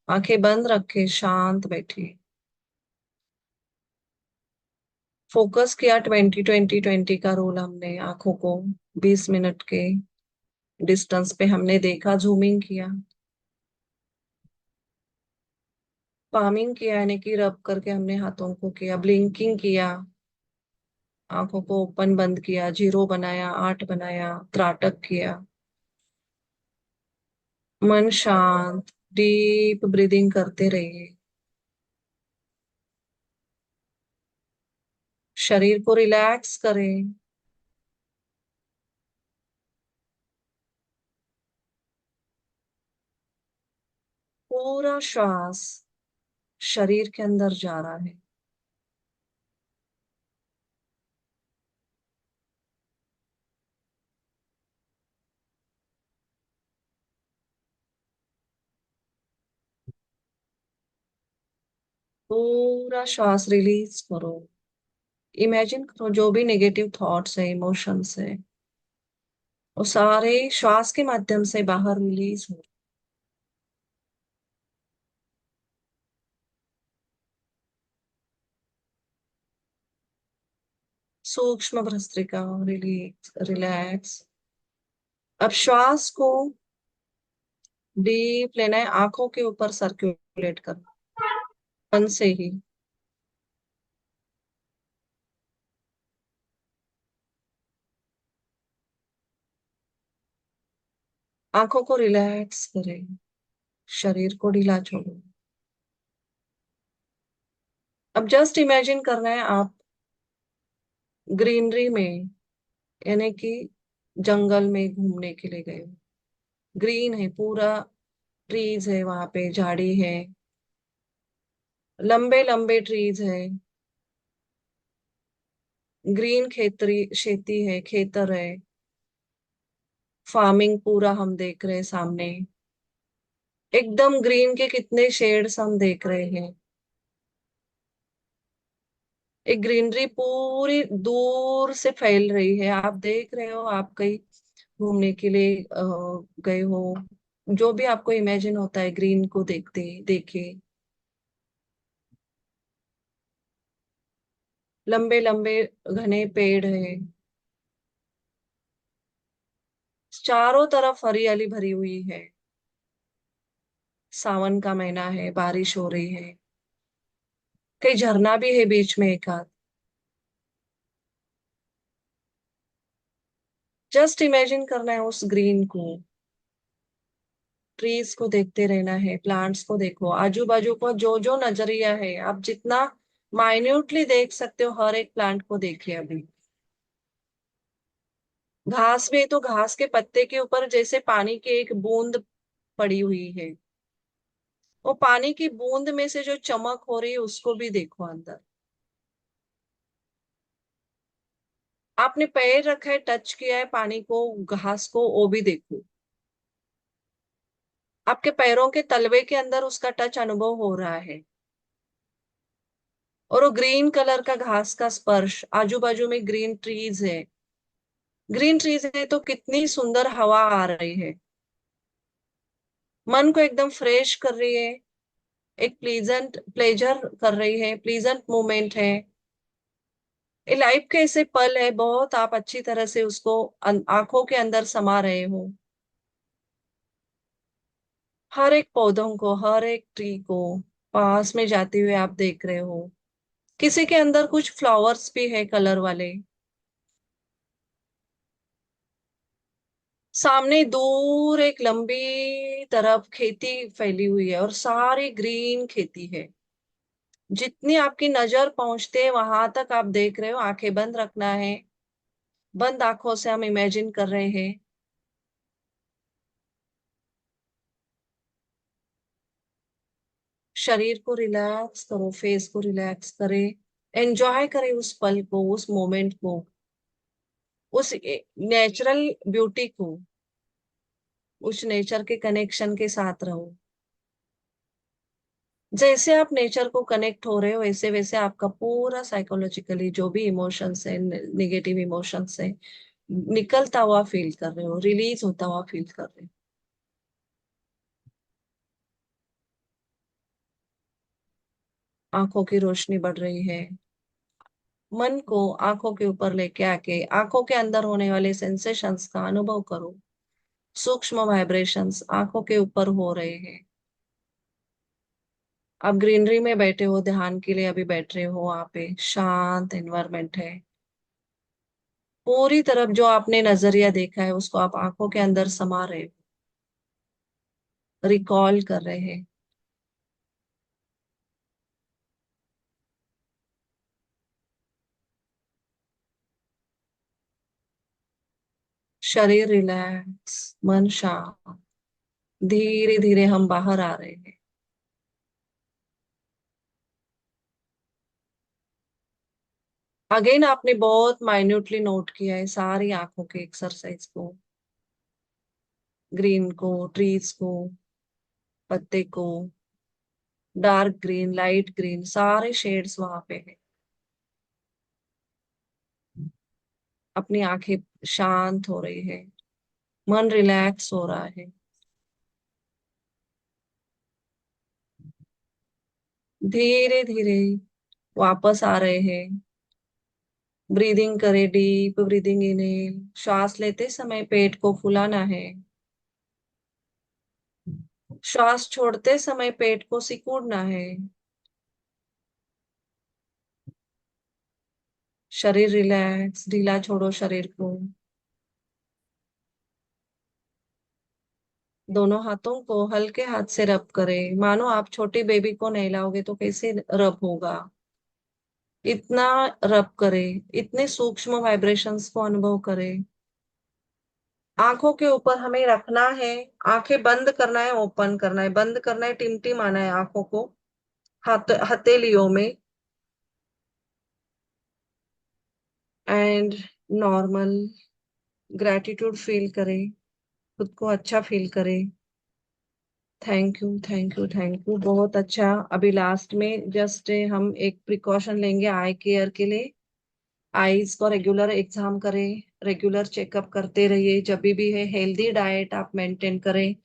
आंखें बंद रखे, शांत बैठे। फोकस किया 20-20-20 का रूल हमने। आंखों को 20 मिनट के डिस्टेंस पे हमने देखा, जूमिंग किया, पामिंग किया, यानी कि रब करके हमने हाथों को किया, ब्लिंकिंग किया, आंखों को ओपन बंद किया, 0 बनाया, 8 बनाया, त्राटक किया। मन शांत, डीप ब्रीदिंग करते रहिए। शरीर को रिलैक्स करें। पूरा श्वास शरीर के अंदर जा रहा है। पूरा श्वास रिलीज करो। इमेजिन करो जो भी नेगेटिव थॉट्स है, इमोशंस है, वो सारे श्वास के माध्यम से बाहर रिलीज हो। सूक्ष्म भस्त्रिका रिलैक्स रिलैक्स। अब श्वास को डीप लेना है, आंखों के ऊपर सर्कुलेट करना मन से ही। आंखों को रिलैक्स करें, शरीर को ढीला छोड़ो। अब जस्ट इमेजिन करना है आप ग्रीनरी में, यानी कि जंगल में घूमने के लिए गए हो। ग्रीन है पूरा, ट्रीज है वहां पे, झाड़ी है, लंबे लंबे ट्रीज है, ग्रीन खेतरी खेती है, खेतर है, फार्मिंग पूरा हम देख रहे हैं सामने। एकदम ग्रीन के कितने शेड्स हम देख रहे हैं। एक ग्रीनरी पूरी दूर से फैल रही है, आप देख रहे हो। आप कहीं घूमने के लिए गए हो, जो भी आपको इमेजिन होता है, ग्रीन को देखते देखे। लंबे लंबे घने पेड़ है, चारों तरफ हरियाली भरी हुई है। सावन का महीना है, बारिश हो रही है, कई झरना भी है बीच में एक आध। जस्ट इमेजिन करना है उस ग्रीन को, ट्रीज को देखते रहना है, प्लांट्स को देखो, आजू बाजू को जो जो नजरिया है, आप जितना माइन्यूटली देख सकते हो हर एक प्लांट को देखिए। अभी घास भी है तो घास के पत्ते के ऊपर जैसे पानी की एक बूंद पड़ी हुई है, वो पानी की बूंद में से जो चमक हो रही है उसको भी देखो अंदर। आपने पैर रखा है, टच किया है पानी को, घास को, वो भी देखो। आपके पैरों के तलवे के अंदर उसका टच अनुभव हो रहा है। और वो ग्रीन कलर का घास का स्पर्श, आजू बाजू में ग्रीन ट्रीज है। ग्रीन ट्रीज है तो कितनी सुंदर हवा आ रही है, मन को एकदम फ्रेश कर रही है, एक प्लीजेंट प्लेजर कर रही है, प्लीजेंट मोमेंट है। ये लाइफ के ऐसे पल है, बहुत आप अच्छी तरह से उसको आंखों के अंदर समा रहे हो। हर एक पौधों को, हर एक ट्री को पास में जाते हुए आप देख रहे हो। किसी के अंदर कुछ फ्लावर्स भी है कलर वाले। सामने दूर एक लंबी तरफ खेती फैली हुई है और सारी ग्रीन खेती है। जितनी आपकी नजर पहुंचते वहां तक आप देख रहे हो। आंखें बंद रखना है। बंद आंखों से हम इमेजिन कर रहे हैं। शरीर को रिलैक्स करो, फेस को रिलैक्स करे। एंजॉय करे उस पल को, उस मोमेंट को, उस नेचुरल ब्यूटी को, उस नेचर के कनेक्शन के साथ रहो। जैसे आप नेचर को कनेक्ट हो रहे हो वैसे वैसे आपका पूरा साइकोलॉजिकली जो भी इमोशंस है, निगेटिव इमोशंस है, निकलता हुआ फील कर रहे हो, रिलीज होता हुआ फील कर रहे हो। आंखों की रोशनी बढ़ रही है। मन को आंखों के ऊपर लेके आके आंखों के अंदर होने वाले सेंसेशंस का अनुभव करो। सूक्ष्म वाइब्रेशंस आंखों के ऊपर हो रहे हैं। आप ग्रीनरी में बैठे हो, ध्यान के लिए अभी बैठ रहे हो, वहां पे शांत एनवायरमेंट है। पूरी तरफ जो आपने नजरिया देखा है उसको आप आंखों के अंदर समा रहे हो, रिकॉल कर रहे हैं। शरीर रिलैक्स, मन शांत। धीरे धीरे हम बाहर आ रहे हैं। अगेन आपने बहुत माइन्यूटली नोट किया है सारी आंखों के एक्सरसाइज को, ग्रीन को, ट्रीज को, पत्ते को, डार्क ग्रीन, लाइट ग्रीन, सारे शेड्स वहां पे है। अपनी आंखें शांत हो रही है, मन रिलैक्स हो रहा है। धीरे धीरे वापस आ रहे हैं। ब्रीदिंग करे, डीप ब्रीदिंग इनहेल। श्वास लेते समय पेट को फुलाना है। श्वास छोड़ते समय पेट को सिकुड़ना है। शरीर रिलैक्स, ढीला छोड़ो शरीर को। दोनों हाथों को हल्के हाथ से रब करें, मानो आप छोटी बेबी को नहलाओगे तो कैसे रब होगा, इतना रब करें। इतने सूक्ष्म वाइब्रेशंस को अनुभव करें। आंखों के ऊपर हमें रखना है। आंखें बंद करना है, ओपन करना है, बंद करना है, टिमटिमाना है आंखों को हथेलियों में। एंड नॉर्मल ग्रेटिट्यूड फील करें, खुद को अच्छा फील करें। Thank you, thank you, thank you. बहुत अच्छा। अभी लास्ट में जस्ट हम एक प्रिकॉशन लेंगे आई केयर के लिए। आईज को रेगुलर एग्जाम करें, रेगुलर चेकअप करते रहिए। जब भी है हेल्दी डाइट आप मेंटेन करें।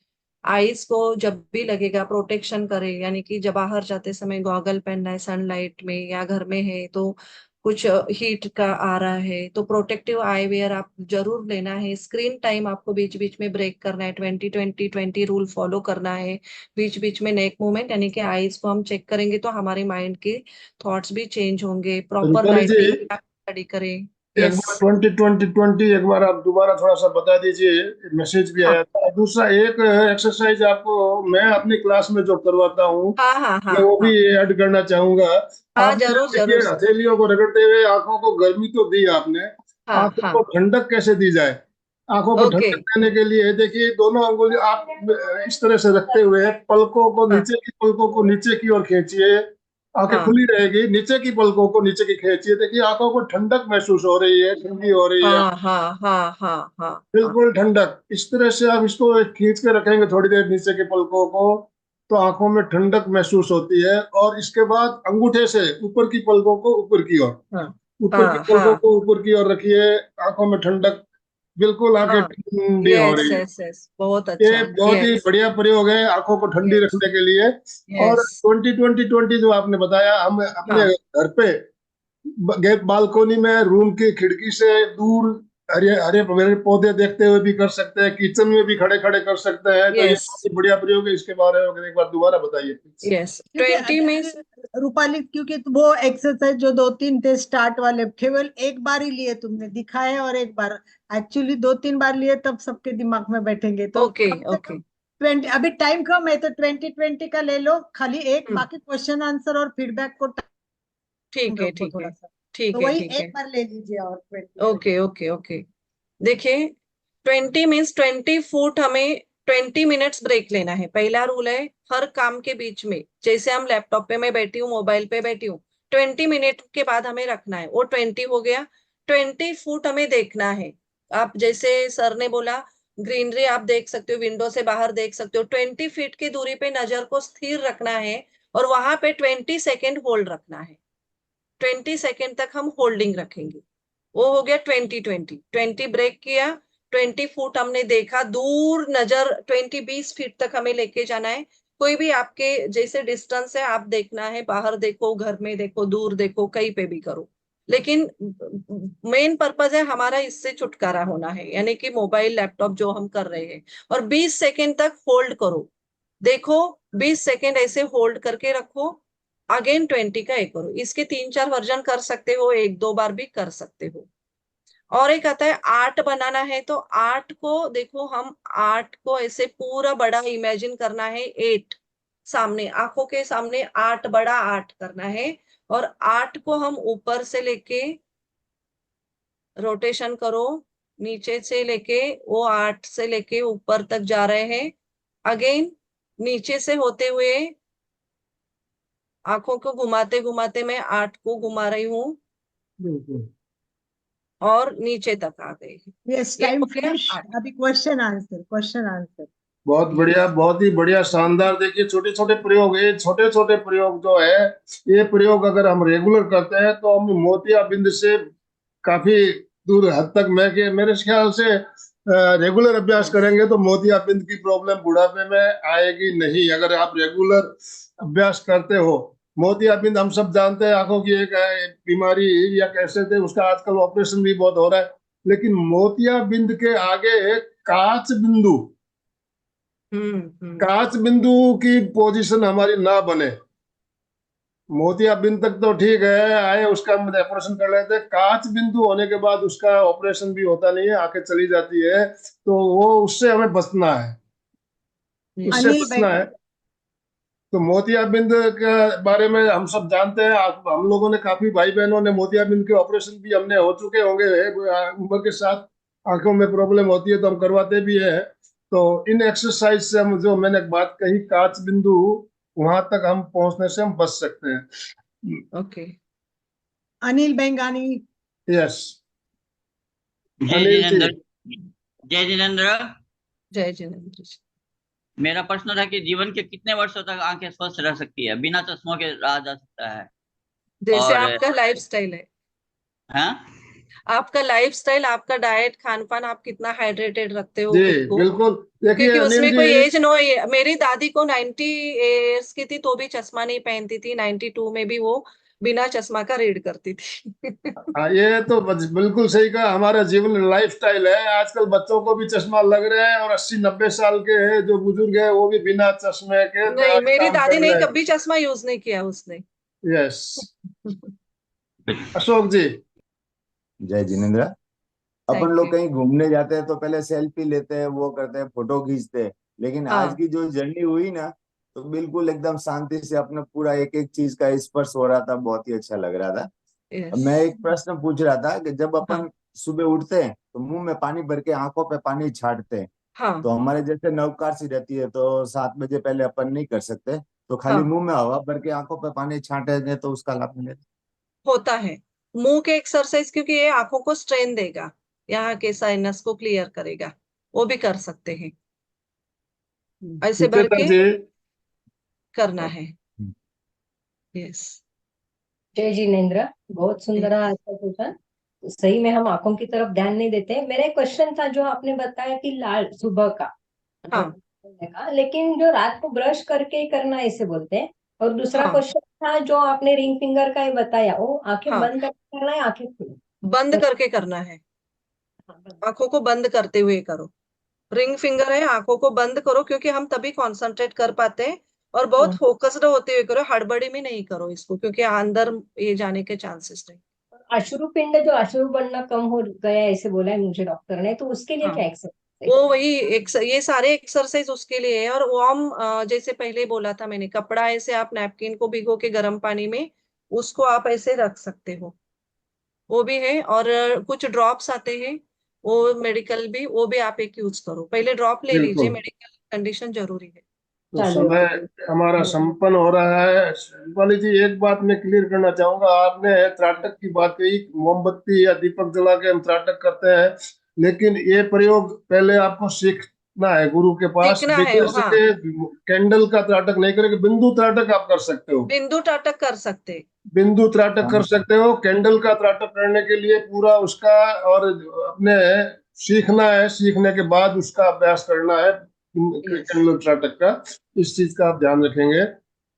आईज को जब भी लगेगा प्रोटेक्शन करें, यानी कि जब बाहर जाते समय गॉगल पहनना है सनलाइट में, या घर में है तो कुछ हीट का आ रहा है तो प्रोटेक्टिव आई वेयर आप जरूर लेना है। स्क्रीन टाइम आपको बीच बीच में ब्रेक करना है, 20-20-20 रूल फॉलो करना है। बीच बीच में नेक मूवमेंट, यानी कि आईज को हम चेक करेंगे तो हमारे माइंड के थॉट्स भी चेंज होंगे। प्रॉपर रूपाली जी, राइटिंग स्टडी करें। एक यस। बार 20-20-20 एक बार आप दोबारा थोड़ा सा बता दीजिए। मैसेज भी हाँ आया था। दूसरा एक एक्सरसाइज आपको मैं अपनी क्लास में जो करवाता हूँ, हाँ हाँ हाँ मैं वो भी हाँ ऐड करना चाहूंगा। हाँ, आपने जरूर देखिए जरूर। हथेलियों को रगड़ते हुए आंखों को गर्मी तो दी आपने, हाँ आंखों हाँ। को ठंडक कैसे दी जाए? आंखों को ओके। ठंडक देने के लिए देखिए दोनों अंगुली आप इस तरह से रखते हुए पलकों को हाँ नीचे की पलकों को नीचे की ओर खींचिए। आंखें हाँ खुली रहेगी, नीचे की पलकों को नीचे की खींचिए। देखिए आंखों को ठंडक महसूस हो रही है, ठंडी हो रही है, हाँ हाँ हाँ हाँ हाँ हाँ। बिल्कुल ठंडक। इस तरह से आप इसको खींच के रखेंगे थोड़ी देर नीचे के पलकों को, तो आंखों में ठंडक महसूस होती है। और इसके बाद अंगूठे से ऊपर की पलकों को ऊपर की ओर, हाँ ऊपर की हाँ पलकों हाँ को ऊपर की ओर रखिए। आंखों में ठंडक, बिल्कुल आंखें हाँ। ठंडी हो यस रही है। यस यस, बहुत ये अच्छा। बहुत ही यस बढ़िया प्रयोग है आंखों को ठंडी यस रखने के लिए। और यस। 20-20-20 जो आपने बताया, हम अपने हाँ घर पे बालकोनी में रूम की खिड़की से दूर हरे हरे मेरे पौधे देखते हुए भी कर सकते हैं, किचन में भी खड़े खड़े कर सकते हैं, तो ये यस बहुत ही बढ़िया प्रयोग है। इसके बारे में एक बार दोबारा बताइए please। यस क्योंकि 20 में रूपाली, क्योंकि वो एक्सरसाइज जो 2-3 थे स्टार्ट वाले, केवल एक बार ही लिए तुमने, दिखाए और एक बार, एक्चुअली 2-3 बार लिए तब सबके दिमाग में बैठेंगे। तो ओके कम से ओके कम 20, अभी टाइम कम है तो 20-20 का ले लो खाली एक, बाकी क्वेश्चन आंसर और फीडबैक को टाइम ठीक है रखो ठीक है थोड़ा सा। ठीक तो है वही ठीक एक है बार ले लीजिए और 20। ओके ओके ओके देखिए 20 मीन्स 20 फुट हमें 20 मिनट्स ब्रेक लेना है। पहला रूल है हर काम के बीच में, जैसे हम लैपटॉप पे मैं बैठी हूँ, मोबाइल पे बैठी हूँ, 20 मिनट के बाद हमें रखना है। वो 20 हो गया। 20 फुट हमें देखना है। आप जैसे सर ने बोला ग्रीनरी आप देख सकते हो, विंडो से बाहर देख सकते हो। 20 फीट की दूरी पे नजर को स्थिर रखना है और वहां पे 20 सेकेंड होल्ड रखना है। 20 सेकेंड तक हम होल्डिंग रखेंगे। वो हो गया 20 ब्रेक किया। 20 फुट हमने देखा दूर, नजर 20-20 फीट तक हमें लेके जाना है। कोई भी आपके जैसे डिस्टेंस है आप देखना है, बाहर देखो, घर में देखो, दूर देखो, कहीं पे भी करो, लेकिन मेन पर्पज है हमारा इससे छुटकारा होना है, यानी कि मोबाइल लैपटॉप जो हम कर रहे हैं। और 20 सेकेंड तक होल्ड करो। देखो 20 सेकेंड ऐसे होल्ड करके रखो। अगेन 20 का एक करो। इसके 3-4 वर्जन कर सकते हो, 1-2 बार भी कर सकते हो। और एक आता है आर्ट बनाना है, तो आर्ट को देखो, हम आर्ट को ऐसे पूरा बड़ा इमेजिन करना है। 8 सामने, आंखों के सामने आर्ट, बड़ा आर्ट करना है। और आर्ट को हम ऊपर से लेके रोटेशन करो, नीचे से लेके वो आर्ट से लेके ऊपर तक जा रहे हैं। अगेन नीचे से होते हुए आंखों को घुमाते घुमाते मैं आर्ट को घुमा रही हूँ बिल्कुल। और नीचे तक आ गई। यस, ये टाइम हो गया फिनिश। आर्ट। अभी क्वेश्चन आंसर, क्वेश्चन आंसर। बहुत बढ़िया, बहुत ही बढ़िया, शानदार। देखिए छोटे छोटे प्रयोग, ये छोटे छोटे प्रयोग जो है, ये प्रयोग अगर हम रेगुलर करते हैं तो हम मोतियाबिंद से काफी दूर हद तक, मैं के मेरे ख्याल से रेगुलर अभ्यास करेंगे तो मोतियाबिंद की प्रॉब्लम बुढ़ापे में आएगी नहीं, अगर आप रेगुलर अभ्यास करते हो। मोतियाबिंद हम सब जानते हैं आंखों की एक बीमारी या कैसे थे, उसका आजकल ऑपरेशन भी बहुत हो रहा है, लेकिन मोतियाबिंद के आगे काच बिंदु, हम्म। काच बिंदु की पोजीशन हमारी ना बने। मोतियाबिंद तक तो ठीक है, आए उसका हम ऑपरेशन कर लेते हैं, काच बिंदु होने के बाद उसका ऑपरेशन भी होता नहीं है, आंखें चली जाती है, तो वो उससे हमें बचना है, उससे अनिल भाई, बचना है। तो मोतियाबिंद के बारे में हम सब जानते हैं, हम लोगों ने, काफी भाई बहनों ने मोतियाबिंद के ऑपरेशन भी हमने हो चुके होंगे, उम्र के साथ आंखों में प्रॉब्लम होती है तो हम करवाते भी है। तो इन एक्सरसाइज से हम, जो मैंने बात कही काच बिंदु, वहां तक हम पहुंचने से हम बच सकते हैं। ओके अनिल बेंगानी। यस, जय अनिल जी। जिनेन्द्र। जय जिनेन्द्र। जय जिनेन्द्र जी। मेरा प्रश्न था कि जीवन के कितने वर्षों तक आंखें स्वस्थ रह सकती है, बिना चश्मों के रहा जा सकता है? जैसे और आपका लाइफ स्टाइल है, हाँ, आपका लाइफ स्टाइल, आपका डाइट, खान पान, आप कितना हाइड्रेटेड रखते हो जी खुद को। बिल्कुल। देखिए क्योंकि अनिल उसमें जी, कोई एज नो, मेरी दादी को 90 ईयर्स की थी तो भी चश्मा नहीं पहनती थी। 92 में भी वो बिना चश्मा का रीड करती थी। हाँ, ये तो बिल्कुल सही कहा, हमारा जीवन लाइफ स्टाइल है। आजकल बच्चों को भी चश्मा लग रहे हैं, और 80-90 साल के हैं जो बुजुर्ग है वो भी बिना चश्मे के नहीं, आज मेरी काम दादी कर नहीं, रहे हैं। कभी चश्मा यूज नहीं किया उसने। यस। अशोक जी। जय जिनेन्द्र। अपन थैंक लोग यू। कहीं घूमने जाते हैं तो पहले सेल्फी लेते हैं, वो करते हैं, फोटो खींचते हैं, लेकिन आज हाँ की जो जर्नी हुई ना, तो बिल्कुल एकदम शांति से अपने पूरा एक एक चीज का स्पर्श हो रहा था, बहुत ही अच्छा लग रहा था। अब यस। मैं एक प्रश्न पूछ रहा था कि जब हाँ अपन सुबह उठते हैं तो मुंह में पानी भर के आंखों पे पानी छाटते हैं, हाँ तो हमारे जैसे नवकार सी रहती है तो 7 बजे पहले अपन नहीं कर सकते, तो खाली हाँ मुंह में हवा भर के आंखों पे पानी छाटेंगे तो उसका लाभ मिलेगा? होता है। मुंह के एक्सरसाइज, क्योंकि ये आंखों को स्ट्रेन देगा, यहाँ के साइनस को क्लियर करेगा, वो भी कर सकते हैं। ऐसे भर सुचेता के जी। करना है। यस। जय जिनेन्द्र। बहुत सुंदर आंसर पूछा। तो सही में हम आंखों की तरफ ध्यान नहीं देते। मेरा एक क्वेश्चन था, जो आपने बताया कि लाल सुबह का, हाँ मतलब सोने का, लेकिन जो रात को ब्रश करके ही करना इसे बोलते हैं। और दूसरा हाँ क्वेश्चन था जो आपने रिंग फिंगर का ही बताया, वो आंखें हाँ बंद करके करना है, आंखें खुली? बंद करके करना है। आंखों को बंद करते हुए करो। रिंग फिंगर है, आंखों को बंद करो, क्योंकि हम तभी कंसंट्रेट कर पाते हैं। और बहुत फोकस्ड होते हुए करो, हड़बड़ी में नहीं करो इसको, क्योंकि अंदर ये जाने के चांसेस नहीं। अश्रु पिंड जो अश्रु बनना कम हो गया है ऐसे बोला है मुझे डॉक्टर ने, तो उसके लिए हाँ। क्या एक्सरसाइज? वो वही ये सारे एक्सरसाइज उसके लिए है। और वार्म, जैसे पहले बोला था मैंने, कपड़ा ऐसे आप नैपकिन को भिगो के गर्म पानी में उसको आप ऐसे रख सकते हो, वो भी है। और कुछ ड्रॉप्स आते हैं, वो मेडिकल भी, वो भी आप एक यूज करो। पहले ड्रॉप ले लीजिए, बिल्कुल। मेडिकल कंडीशन जरूरी है। तो चलो समय हमारा संपन्न हो रहा है। शिवाली जी, एक बात मैं क्लियर करना चाहूंगा। आपने त्राटक की बात कही, मोमबत्ती या दीपक जला के हम त्राटक करते हैं, लेकिन ये प्रयोग पहले आपको सीखना है गुरु के पास। सीखना है, बगैर हाँ। सीखे कैंडल का त्राटक नहीं करेंगे। बिंदु त्राटक आप कर सकते हो, बिंदु टाटक कर सकते। बिंदु त्राटक कर सकते हो। कैंडल का त्राटक करने के लिए पूरा उसका और अपने सीखना है, सीखने के बाद उसका अभ्यास करना है यस। कैंडल त्राटक का। इस चीज का आप ध्यान रखेंगे।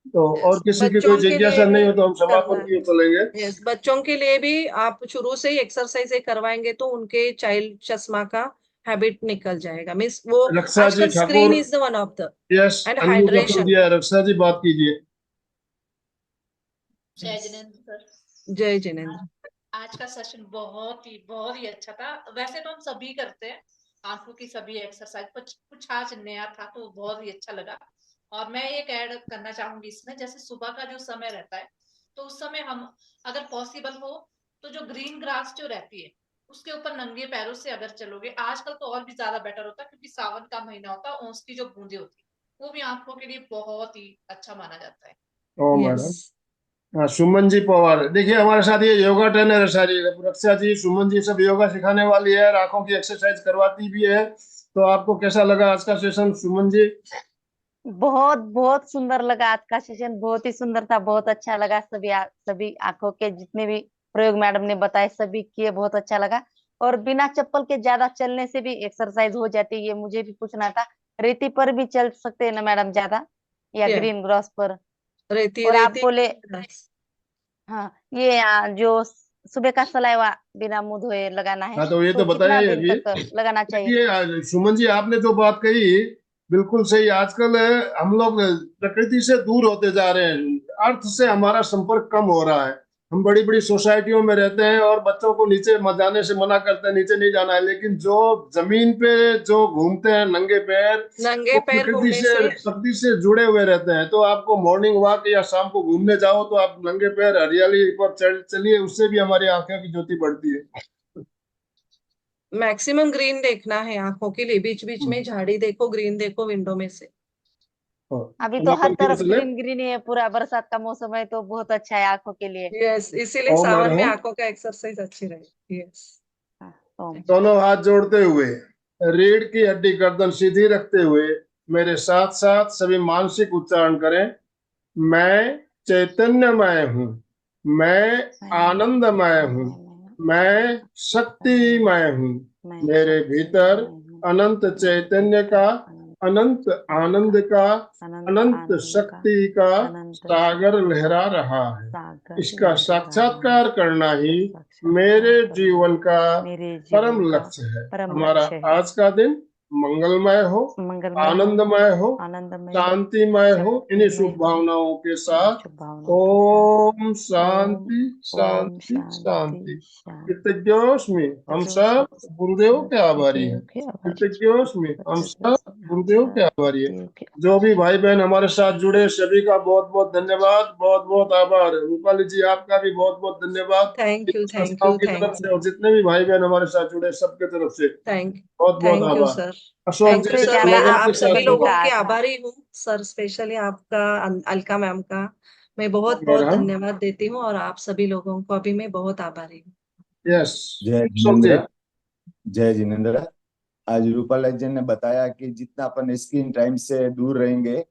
तो और किसी की कोई बच्चों के लिए जिज्ञासा भी नहीं हो तो हम करना समापन की है। ओर चलेंगे। यस, बच्चों के लिए भी आप शुरू से ही एक्सरसाइज करवाएंगे तो उनके चाइल्ड चश्मा का हैबिट निकल जाएगा। मीन्स वो रक्षा जी आजकल screen Thakur, is the one of the, yes, and unmute कर हाइड्रेशन। दिया है। रक्षा जी बात कीजिए। जय जिनेंद्र सर। जय जिनेंद्र। आज का सेशन बहुत ही अच्छा था। वैसे तो हम सभी करते हैं आंखों की सभी एक्सरसाइज, कुछ आज नया था तो बहुत ही अच्छा लगा। और मैं एक ऐड करना चाहूंगी इसमें, जैसे सुबह का जो समय रहता है तो उस समय हम अगर पॉसिबल हो तो जो ग्रीन ग्रास जो रहती है उसके ऊपर नंगे पैरों से अगर चलोगे, आजकल तो और भी ज्यादा बेटर होता है क्योंकि सावन का महीना होता है, ओस की जो बूंदे होती है वो भी आंखों के लिए बहुत ही अच्छा माना जाता है। ओ यस। मैडम। हाँ, सुमन जी पवार, देखिए हमारे साथ ये योगा ट्रेनर है सारी। रक्षा जी, सुमन जी सब योगा सिखाने वाली है, आंखों की एक्सरसाइज करवाती भी है। तो आपको कैसा लगा आज का सेशन सुमन जी? बहुत बहुत सुंदर लगा आज का सेशन, बहुत ही सुंदर था, बहुत अच्छा लगा। सभी आंखों के जितने भी प्रयोग मैडम ने बताए सभी किए, बहुत अच्छा लगा। और बिना चप्पल के ज्यादा चलने से भी एक्सरसाइज हो जाती है, ये मुझे भी पूछना था। रेती पर भी चल सकते हैं ना मैडम ज्यादा, या या ग्रीन ग्रास पर? रेती और आप रेती। बोले, हाँ, ये जो सुबह का सलाइवा बिना मुंह धोए लगाना है, हाँ, तो ये तो तो कितना बताइए दिन अभी। तक लगाना चाहिए? देखिए सुमन जी, आपने जो बात कही बिल्कुल सही। आजकल हम लोग प्रकृति से दूर होते जा रहे हैं, अर्थ से हमारा संपर्क कम हो रहा है। हम बड़ी बड़ी सोसाइटियों में रहते हैं और बच्चों को नीचे मत जाने से मना करते हैं, नीचे नहीं जाना है। लेकिन जो जमीन पे जो घूमते हैं नंगे पैर, नंगे वो पैर घूमने से प्रकृति से जुड़े हुए रहते हैं। तो आपको मॉर्निंग वॉक या शाम को घूमने जाओ तो आप नंगे पैर हरियाली पर चलिए, उससे भी हमारी आंखों की ज्योति बढ़ती है। मैक्सिमम ग्रीन देखना है आंखों के लिए। बीच बीच में झाड़ी देखो, ग्रीन देखो विंडो में से। अभी तो हर समापन की ओर तरफ चले। ग्रीन ग्रीन ही है, पूरा बरसात का मौसम है तो बहुत अच्छा है आंखों के लिए। यस, इसीलिए ओम सावन में अरहम। आंखों का एक्सरसाइज अच्छी रहे। यस। हाँ, ओम। दोनों हाथ जोड़ते हुए, रीढ़ की हड्डी गर्दन सीधी रखते हुए मेरे साथ साथ सभी मानसिक उच्चारण करें। मैं चैतन्यमय हूँ, मैं आनंदमय हूँ, मैं शक्तिमय हूँ। मेरे भीतर अनंत चैतन्य का, अनंत आनंद का, अनंत शक्ति का सागर लहरा रहा है। इसका साक्षात्कार करना ही मेरे जीवन का परम लक्ष्य है। हमारा आज का दिन मंगलमय हो, आनंदमय हो, आनंदमय, शांतिमय हो। इन्हीं शुभ भावनाओं के साथ ओम शांति शांति शांति। कृतज्ञोस्मि, हम सब गुरुदेव के आभारी हैं। कृतज्ञोस्मि, हम सब गुरुदेव के आभारी हैं। जो भी भाई बहन हमारे साथ जुड़े सभी का बहुत बहुत धन्यवाद, बहुत बहुत आभार। रूपाली जी, आपका भी बहुत बहुत धन्यवाद थैंक यू, थैंक संस्थाओं यू, की तरफ थैंक से यू, और जितने भी भाई बहन हमारे साथ जुड़े सबके तरफ से थैंक बहुत बहुत थैंक यू आभार। सर। अशोक थैंक जी यू से से सर। ज्यादा मैं लगन आप के सभी साथ आपको लोगों जुड़े। का की आभार। आभारी हूँ सर, स्पेशली आपका, अलका मैम का मैं बहुत और बहुत हम, धन्यवाद देती हूँ, और आप सभी लोगों को भी मैं बहुत आभारी हूँ। यस जय अशोक जी। जिनेंद्र। जय जिनेंद्र। आज रूपाला जी ने बताया कि जितना अपन स्क्रीन टाइम से दूर रहेंगे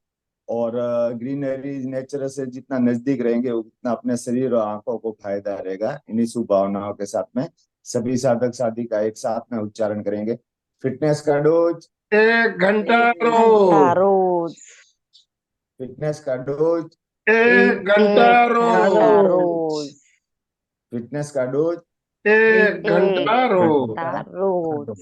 और ग्रीनरी नेचर से जितना नजदीक रहेंगे उतना अपने शरीर और आंखों को फायदा रहेगा। इन्हीं शुभ भावनाओं के साथ में सभी साधक साधी का एक साथ में उच्चारण करेंगे। फिटनेस का डोज 1 घंटा घंटा रोज, रोज, फिटनेस का डोज 1 घंटा 1 घंटा रोज, रोज, फिटनेस का डोज एक घंटा एक रोज। घंटा रोज।